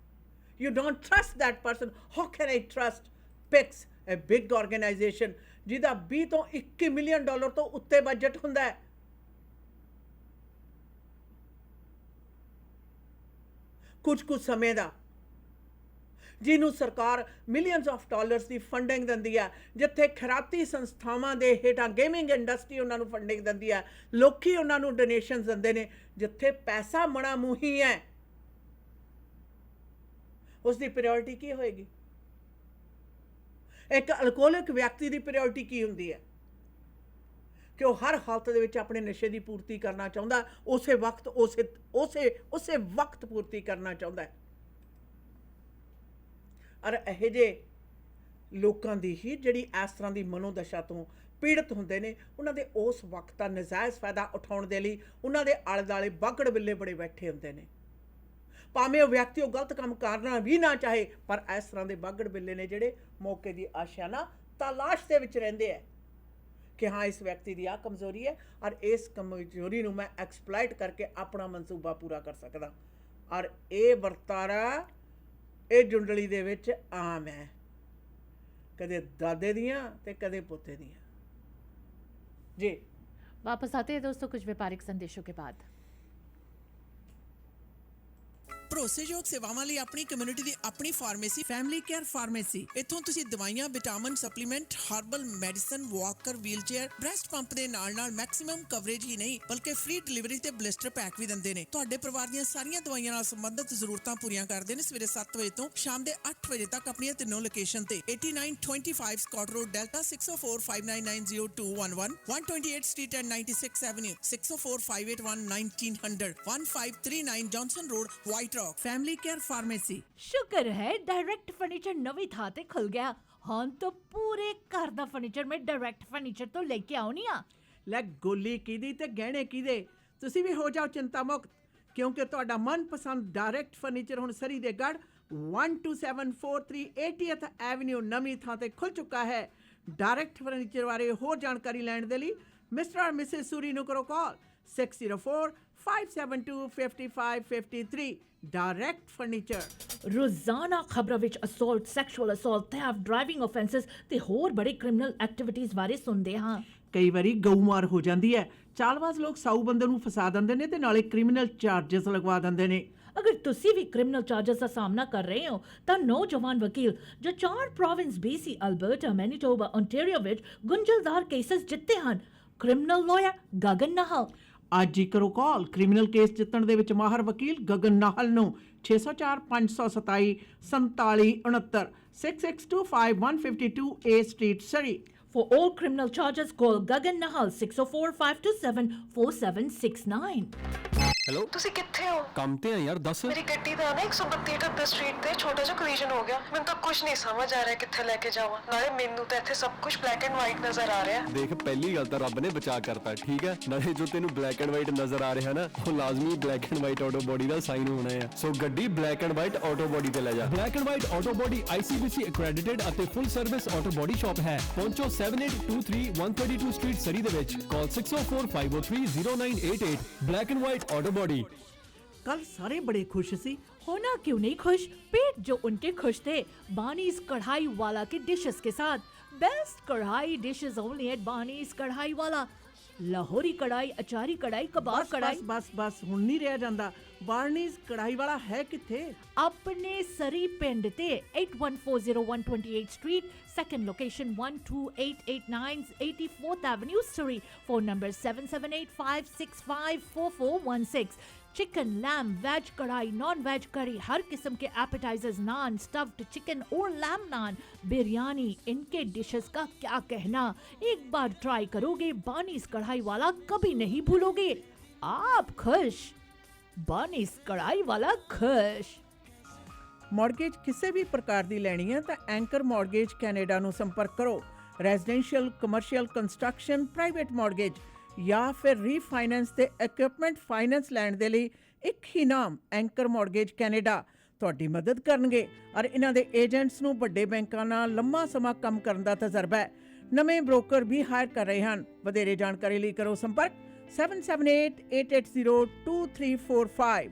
you don't trust that person, how can I trust PICS, a big organization ਜਿਹਦਾ 20 ਤੋਂ 21 million dollar ਤੋਂ ਉੱਤੇ budget ਹੁੰਦਾ ਹੈ। ਕੁਝ ਸਮੇਂ ਦਾ, ਜਿਹਨੂੰ ਸਰਕਾਰ millions of dollars the funding ਦਿੰਦੀ ਹੈ, ਜਿੱਥੇ ਖੈਰਾਤੀ ਸੰਸਥਾਵਾਂ ਦੇ ਹੇਠਾਂ ਗੇਮਿੰਗ ਇੰਡਸਟਰੀ ਉਹਨਾਂ ਨੂੰ ਫੰਡਿੰਗ ਦਿੰਦੀ ਹੈ, ਲੋਕੀ ਉਹਨਾਂ ਨੂੰ ਡੋਨੇਸ਼ਨਸ ਦਿੰਦੇ ਨੇ, ਜਿੱਥੇ ਪੈਸਾ ਮਣਾ ਮੂੰਹੀ ਹੈ, ਉਸ ਦੀ ਪ੍ਰਾਇੋਰਟੀ ਕੀ ਹੋਏਗੀ? ਇੱਕ ਅਲਕੋਹਲਿਕ ਵਿਅਕਤੀ ਦੀ ਪ੍ਰਾਇੋਰਟੀ ਕੀ ਹੁੰਦੀ ਹੈ ਕਿ ਉਹ ਹਰ ਹਾਲਤ ਦੇ ਵਿੱਚ ਆਪਣੇ ਨਸ਼ੇ ਦੀ ਪੂਰਤੀ ਕਰਨਾ ਚਾਹੁੰਦਾ, ਉਸੇ ਵਕਤ ਪੂਰਤੀ ਕਰਨਾ ਚਾਹੁੰਦਾ ਹੈ। ਔਰ ਇਹੋ ਜਿਹੇ ਲੋਕਾਂ ਦੀ ਹੀ ਜਿਹੜੀ ਇਸ ਤਰ੍ਹਾਂ ਦੀ ਮਨੋਦਸ਼ਾ ਤੋਂ ਪੀੜਤ ਹੁੰਦੇ ਨੇ, ਉਹਨਾਂ ਦੇ ਉਸ ਵਕਤ ਦਾ ਨਜਾਇਜ਼ ਫਾਇਦਾ ਉਠਾਉਣ ਦੇ ਲਈ ਉਹਨਾਂ ਦੇ ਆਲੇ ਦੁਆਲੇ ਬਾਗੜ ਬਿੱਲੇ ਬੜੇ ਬੈਠੇ ਹੁੰਦੇ ਨੇ। ਭਾਵੇਂ ਉਹ ਵਿਅਕਤੀ ਉਹ ਗਲਤ ਕੰਮ ਕਰਨਾ ਵੀ ਨਾ ਚਾਹੇ, ਪਰ ਇਸ ਤਰ੍ਹਾਂ ਦੇ ਬਾਗੜ ਬਿੱਲੇ ਨੇ ਜਿਹੜੇ ਮੌਕੇ ਦੀ ਆਸ਼ਿਆਨਾ ਤਲਾਸ਼ ਦੇ ਵਿੱਚ ਰਹਿੰਦੇ ਹੈ ਕਿ ਹਾਂ ਇਸ ਵਿਅਕਤੀ ਦੀ ਆਹ ਕਮਜ਼ੋਰੀ ਹੈ ਔਰ ਇਸ ਕਮਜ਼ੋਰੀ ਨੂੰ ਮੈਂ ਐਕਸਪਲੋਇਟ ਕਰਕੇ ਆਪਣਾ ਮਨਸੂਬਾ ਪੂਰਾ ਕਰ ਸਕਦਾ। ਔਰ ਇਹ ਵਰਤਾਰਾ ਇਹ ਜੁੰਡਲੀ ਦੇ ਵਿੱਚ ਆਮ ਹੈ, ਕਦੇ ਦਾਦੇ ਦੀਆਂ ਤੇ ਕਦੇ ਪੋਤੇ ਦੀਆਂ। जी वापस आते हैं दोस्तों कुछ व्यापारिक संदेशों के बाद। ਭਰੋਸੇਯੋਗ ਸੇਵਾਵਾਂ ਲਈ ਆਪਣੀ ਕਮਿਊਨਿਟੀ ਦੀ ਆਪਣੀ ਫਾਰਮੇਸੀ ਫੈਮਿਲੀ ਕੇਅਰ ਫਾਰਮੇਸੀ। ਇੱਥੋਂ ਤੁਸੀਂ ਦਵਾਈਆਂ, vitamin, supplement, herbal medicine, Walker, wheelchair, breast pump ਦੇ ਨਾਲ ਮੈਕਸਿਮਮ ਕਵਰੇਜ ਹੀ ਨਹੀਂ ਬਲਕਿ ਫ੍ਰੀ ਡਿਲੀਵਰੀ ਤੇ ਬਲਿਸਟਰ ਪੈਕ ਵੀ ਦਿੰਦੇ ਨੇ। ਤੁਹਾਡੇ ਪਰਿਵਾਰ ਦੀਆਂ ਸਾਰੀਆਂ ਦਵਾਈਆਂ ਨਾਲ ਸੰਬੰਧਿਤ ਜ਼ਰੂਰਤਾਂ ਪੂਰੀਆਂ ਕਰਦੇ ਨੇ। ਸਵੇਰੇ 7 ਵਜੇ ਤੋਂ ਸ਼ਾਮ ਦੇ 8 ਵਜੇ ਤੱਕ ਆਪਣੀਆਂ ਤਿੰਨੋਂ ਲੋਕੇਸ਼ਨ ਤੇ 8925 Scott road Delta 6045990211 128 street and 96 avenue 6045811900 1539 Johnson road white family care pharmacy. शुक्र है डायरेक्ट फर्नीचर नवी था ते खुल गया। हाँ तो पूरे घर दा फर्नीचर में डायरेक्ट फर्नीचर तो लेके आउनी आ। ਲੈ ਗੋਲੀ ਕਿਹਦੀ ਤੇ ਗਹਿਣੇ ਕਿਹਦੇ, ਤੁਸੀਂ ਵੀ ਹੋ ਜਾਓ ਚਿੰਤਾ ਮੁਕਤ ਕਿਉਂਕਿ ਤੁਹਾਡਾ ਮਨਪਸੰਦ ਡਾਇਰੈਕਟ ਫਰਨੀਚਰ ਹੁਣ ਸਰੀ ਦੇ ਗੜ 12743 80th ਐਵਨਿਊ ਨਵੀਂ ਥਾਂ ਤੇ ਖੁੱਲ ਚੁੱਕਾ ਹੈ। ਡਾਇਰੈਕਟ ਫਰਨੀਚਰ ਬਾਰੇ ਹੋਰ ਜਾਣਕਾਰੀ ਲੈਣ ਦੇ ਲਈ ਮਿਸਟਰ ਔਰ ਮਿਸਿਸ ਸੂਰੀ ਨੂੰ ਕਰੋ ਕਾਲ 604-572-5553 डायरेक्ट फर्नीचर। रोजाना खबरों विच assault, sexual assault, theft, driving offences ते होर बड़े क्रिमिनल एक्टिविटीज बारे सुनदे हां। ਕਈ ਵਾਰੀ ਗਊਮਾਰ ਹੋ ਜਾਂਦੀ ਹੈ, ਚਾਲਬਾਜ਼ ਲੋਕ ਸਾਊ ਬੰਦੇ ਨੂੰ ਫਸਾ ਦਿੰਦੇ ਨੇ ਤੇ ਨਾਲੇ ਕ੍ਰਿਮੀਨਲ ਚਾਰजेस ਲਗਵਾ ਦਿੰਦੇ ਨੇ। अगर तुसी भी क्रिमिनल चार्जेस का सामना कर रहे हो तो नौजवान वकील जो 4 province BC, Alberta, Manitoba, Ontario विच गुंझलदार केसेस जित्ते ਹਨ। Criminal lawyer Gagan Nahal. ਅੱਜ ਹੀ ਕਰੋ ਕਾਲ ਕ੍ਰਿਮੀਨਲ ਕੇਸ ਜਿੱਤਣ ਦੇ ਵਿੱਚ ਮਾਹਰ ਵਕੀਲ ਗਗਨ ਨਾਹਲ ਨੂੰ 604-527 4769 6625 A Street, Surrey। For all criminal charges, call Gagan Nahal 604-527-4769. Hello, ਤੁਸੀਂ ਕਿੱਥੇ ਹੋ? ਕੰਮ ਤੇ ਆ ਯਾਰ, ਦੱਸ। ਮੇਰੀ ਗੱਡੀ ਦਾ ਨਾ 132 ਸਟਰੀਟ ਤੇ ਛੋਟਾ ਜਿਹਾ ਕੋਲੀਜਨ ਹੋ ਗਿਆ। ਮੈਨੂੰ ਤਾਂ ਕੁਝ ਨਹੀਂ ਸਮਝ ਆ ਰਿਹਾ ਕਿੱਥੇ ਲੈ ਕੇ ਜਾਵਾਂ। ਨਾਲੇ ਮੈਨੂੰ ਤਾਂ ਇੱਥੇ ਸਭ ਕੁਝ ਬਲੈਕ ਐਂਡ ਵਾਈਟ ਨਜ਼ਰ ਆ ਰਿਹਾ। ਦੇਖ, ਪਹਿਲੀ ਗੱਲ ਤਾਂ ਰੱਬ ਨੇ ਬਚਾ ਕਰਤਾ, ਠੀਕ ਹੈ। ਨਾਲੇ ਜੋ ਤੈਨੂੰ ਬਲੈਕ ਐਂਡ ਵਾਈਟ ਨਜ਼ਰ ਆ ਰਿਹਾ ਨਾ, ਉਹ ਲਾਜ਼ਮੀ black and white auto body the sign ਹੋਣਾ ਹੈ। ਸੋ ਗੱਡੀ black and white auto body ਤੇ ਲੈ ਜਾ। Black and white auto body ICBC accredited ਅਤੇ ਫੁੱਲ ਸਰਵਿਸ ਆਟੋ ਬੋਡੀ ਸ਼ਾਪ ਹੈ। ਪਹੁੰਚੋ 7823 132 ਸਟਰੀਟ ਸਰੀ ਦੇ ਵਿੱਚ। ਕਾਲ 604-503-0988। Black and white auto body. कल सारे बड़े खुश सी। होना क्यों नहीं खुश, पेट जो उनके खुश थे। बानीज कढ़ाई वाला के डिशेस के साथ। बेस्ट कढ़ाई डिशेस ओनली एट बानीज कढ़ाई वाला। लाहौरी कढ़ाई, अचारी कढ़ाई, कबाब कढ़ाई। बस हुण नहीं रह जांदा। बार्नीज कढ़ाई वाला है किथे? अपने सरी पिंड ते 8140 street, second location 12889 84th Avenue, Surrey. Phone number 7785654416। Chicken, lamb, veg kadai, non veg curry, हर किस्म के एपेटाइजर्स, नान, स्टफ्ड चिकन और लैम नान, बिरयानी, इनके डिशेस का क्या कहना। एक बार ट्राई करोगे बानीज कढ़ाई वाला कभी नहीं भूलोगे। आप खुश, बानीज कढ़ाई वाला खुश। ਮੌਰਗੇਜ ਕਿਸੇ ਵੀ ਪ੍ਰਕਾਰ ਦੀ ਲੈਣੀ ਹੈ ਤਾਂ ਐਂਕਰ ਮੌਰਗੇਜ ਕੈਨੇਡਾ ਨੂੰ ਸੰਪਰਕ ਕਰੋ। Residential, commercial, construction, private mortgage ਜਾਂ ਫਿਰ ਰੀਫਾਈਨੈਂਸ ਤੇ ਇਕਵਿਪਮੈਂਟ ਫਾਈਨੈਂਸ ਲੈਣ ਦੇ ਲਈ ਇੱਕ ਹੀ ਨਾਮ ਐਂਕਰ ਮੌਰਗੇਜ ਕੈਨੇਡਾ ਤੁਹਾਡੀ ਮਦਦ ਕਰਨਗੇ। ਔਰ ਇਹਨਾਂ ਦੇ ਏਜੰਟਸ ਨੂੰ ਵੱਡੇ ਬੈਂਕਾਂ ਨਾਲ ਲੰਮਾ ਸਮਾਂ ਕੰਮ ਕਰਨ ਦਾ ਤਜਰਬਾ ਹੈ। ਨਵੇਂ ਬ੍ਰੋਕਰ ਵੀ ਹਾਇਰ ਕਰ ਰਹੇ ਹਨ। ਵਧੇਰੇ ਜਾਣਕਾਰੀ ਲਈ ਕਰੋ ਸੰਪਰਕ 7788802345।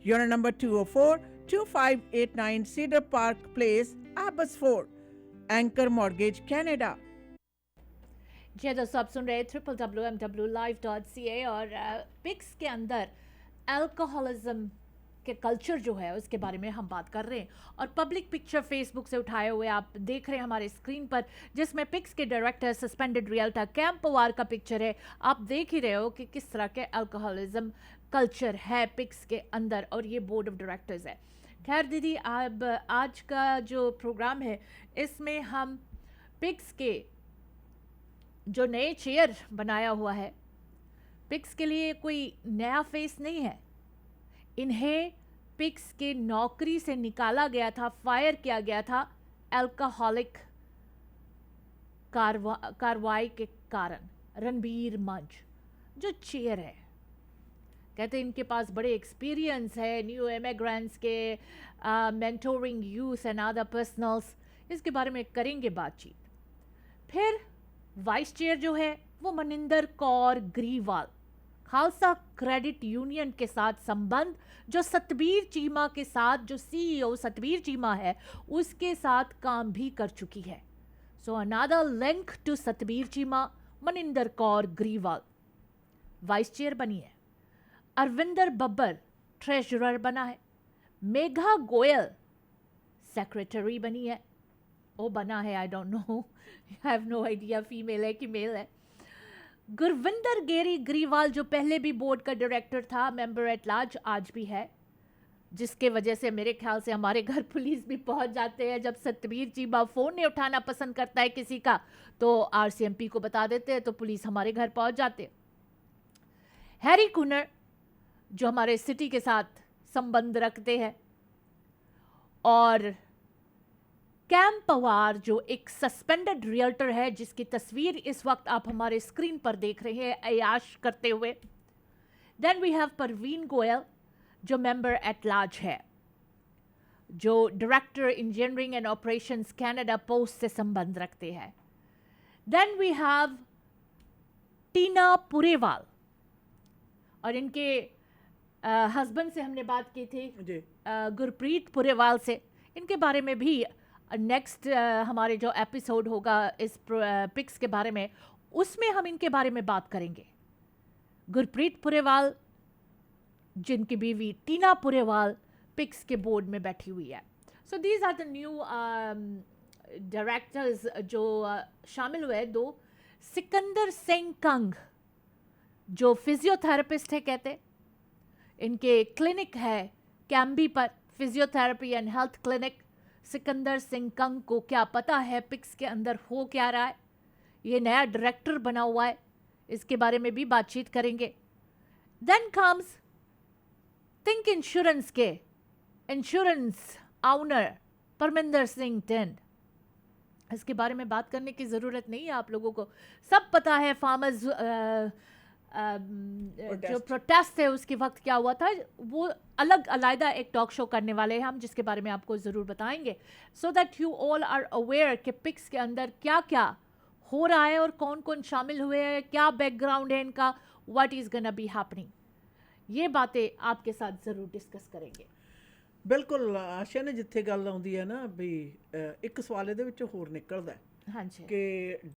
Unit number 204-2589 Cedar Park Place, Abbotsford। Anchor mortgage Canada. जी दोस्तों, आप सुन रहे www.mwlive.ca और पिक्स के अंदर अल्कोहलिज्म के कल्चर जो है उसके बारे में हम बात कर रहे हैं। और पब्लिक पिक्चर फेसबुक से उठाए हुए आप देख रहे हैं हमारे स्क्रीन पर, जिसमें पिक्स के director suspended realtor camp Pawar का पिक्चर है। आप देख ही रहे हो कि किस तरह के अल्कोहलिज्म कल्चर है पिक्स के अंदर, और ये बोर्ड ऑफ डायरेक्टर्स है। खैर दीदी, अब आज का जो प्रोग्राम है इसमें हम पिक्स के जो नए चेयर बनाया हुआ है, पिक्स के लिए कोई नया फेस नहीं है। इन्हें पिक्स के नौकरी से निकाला गया था, फायर किया गया था अल्कोहलिक कार्रवाई के कारण रणबीर मंच जो चेयर है, कहते हैं इनके पास बड़े एक्सपीरियंस है न्यू इमिग्रेंट्स के, mentoring youth and other personals, इसके बारे में करेंगे बातचीत। फिर वाइस चेयर जो है वो मनिंदर कौर ग्रीवाल, खालसा क्रेडिट यूनियन के साथ संबंध जो सतबीर चीमा के साथ, जो सीईओ सतबीर चीमा है उसके साथ काम भी कर चुकी है। So another link to Satbir Cheema, Maninder Kaur Grewal vice chair बनी है। अरविंदर बब्बर ट्रेजरर बना है। मेघा गोयल सेक्रेटरी बनी है, वो बना है, I don't know, I have no idea female है कि मेल है। गुरविंदर गेरी ग्रीवाल जो पहले भी बोर्ड का डायरेक्टर था, मेंबर एट लार्ज आज भी है, जिसके वजह से मेरे ख्याल से हमारे घर पुलिस भी पहुंच जाते हैं। जब सतबीर चीमा फ़ोन नहीं उठाना पसंद करता है किसी का तो आरसीएमपी को बता देते हैं, तो पुलिस हमारे घर पहुंच जाते हैं। हैरी कुनर जो हमारे सिटी के साथ संबंध रखते हैं, और कैम पवार जो एक सस्पेंडेड रियल्टर है जिसकी तस्वीर इस वक्त आप हमारे स्क्रीन पर देख रहे हैं अयाश करते हुए। Then we have Parveen Goyal जो मेंबर एट लार्ज है, जो director engineering and operations Canada Post से संबंध रखते हैं। Then we have Tina Purewal, और इनके हस्बैंड से हमने बात की थी जी। गुरप्रीत पुरेवाल से। इनके बारे में भी नेक्स्ट हमारे जो एपिसोड होगा इस पिक्स के बारे में, उसमें हम इनके बारे में बात करेंगे। गुरप्रीत पुरेवाल जिनकी बीवी टीना पुरेवाल पिक्स के बोर्ड में बैठी हुई है। So these are the new directors जो शामिल हुए। दो, सिकंदर सिंह कंग जो फिजियोथेरेपिस्ट है, कहते इनके क्लिनिक है कैम्बी पर, physiotherapy and health clinic. Sikandar Singh Kang को क्या पता है पिक्स के अंदर हो क्या रहा है, ये नया डायरेक्टर बना हुआ है, इसके बारे में भी बातचीत करेंगे। देन कम्स थिंक इंश्योरेंस के insurance owner Parminder Singh tinned. इसके बारे में बात करने की ज़रूरत नहीं है, आप लोगों को सब पता है फार्मर्स जो प्रोटेस्ट है उसके वक्त क्या हुआ था। वो अलग अलग एक टॉक शो करने वाले हैं हम, जिसके बारे में आपको ज़रूर बताएंगे, so that you all are aware कि पिक्स के अंदर क्या क्या हो रहा है और कौन कौन शामिल हुए हैं, क्या बैकग्राउंड है इनका, what is gonna be happening. ये बातें आपके साथ ज़रूर डिस्कस करेंगे। ਬਿਲਕੁਲ ਆਸ਼ਾ ਨੇ ਜਿੱਥੇ ਗੱਲ ਆਉਂਦੀ ਹੈ ਨਾ ਵੀ ਇੱਕ ਸਵਾਲ ਇਹਦੇ ਵਿੱਚ ਹੋਰ ਨਿਕਲਦਾ ਹੈ हाँ जी ਕਿ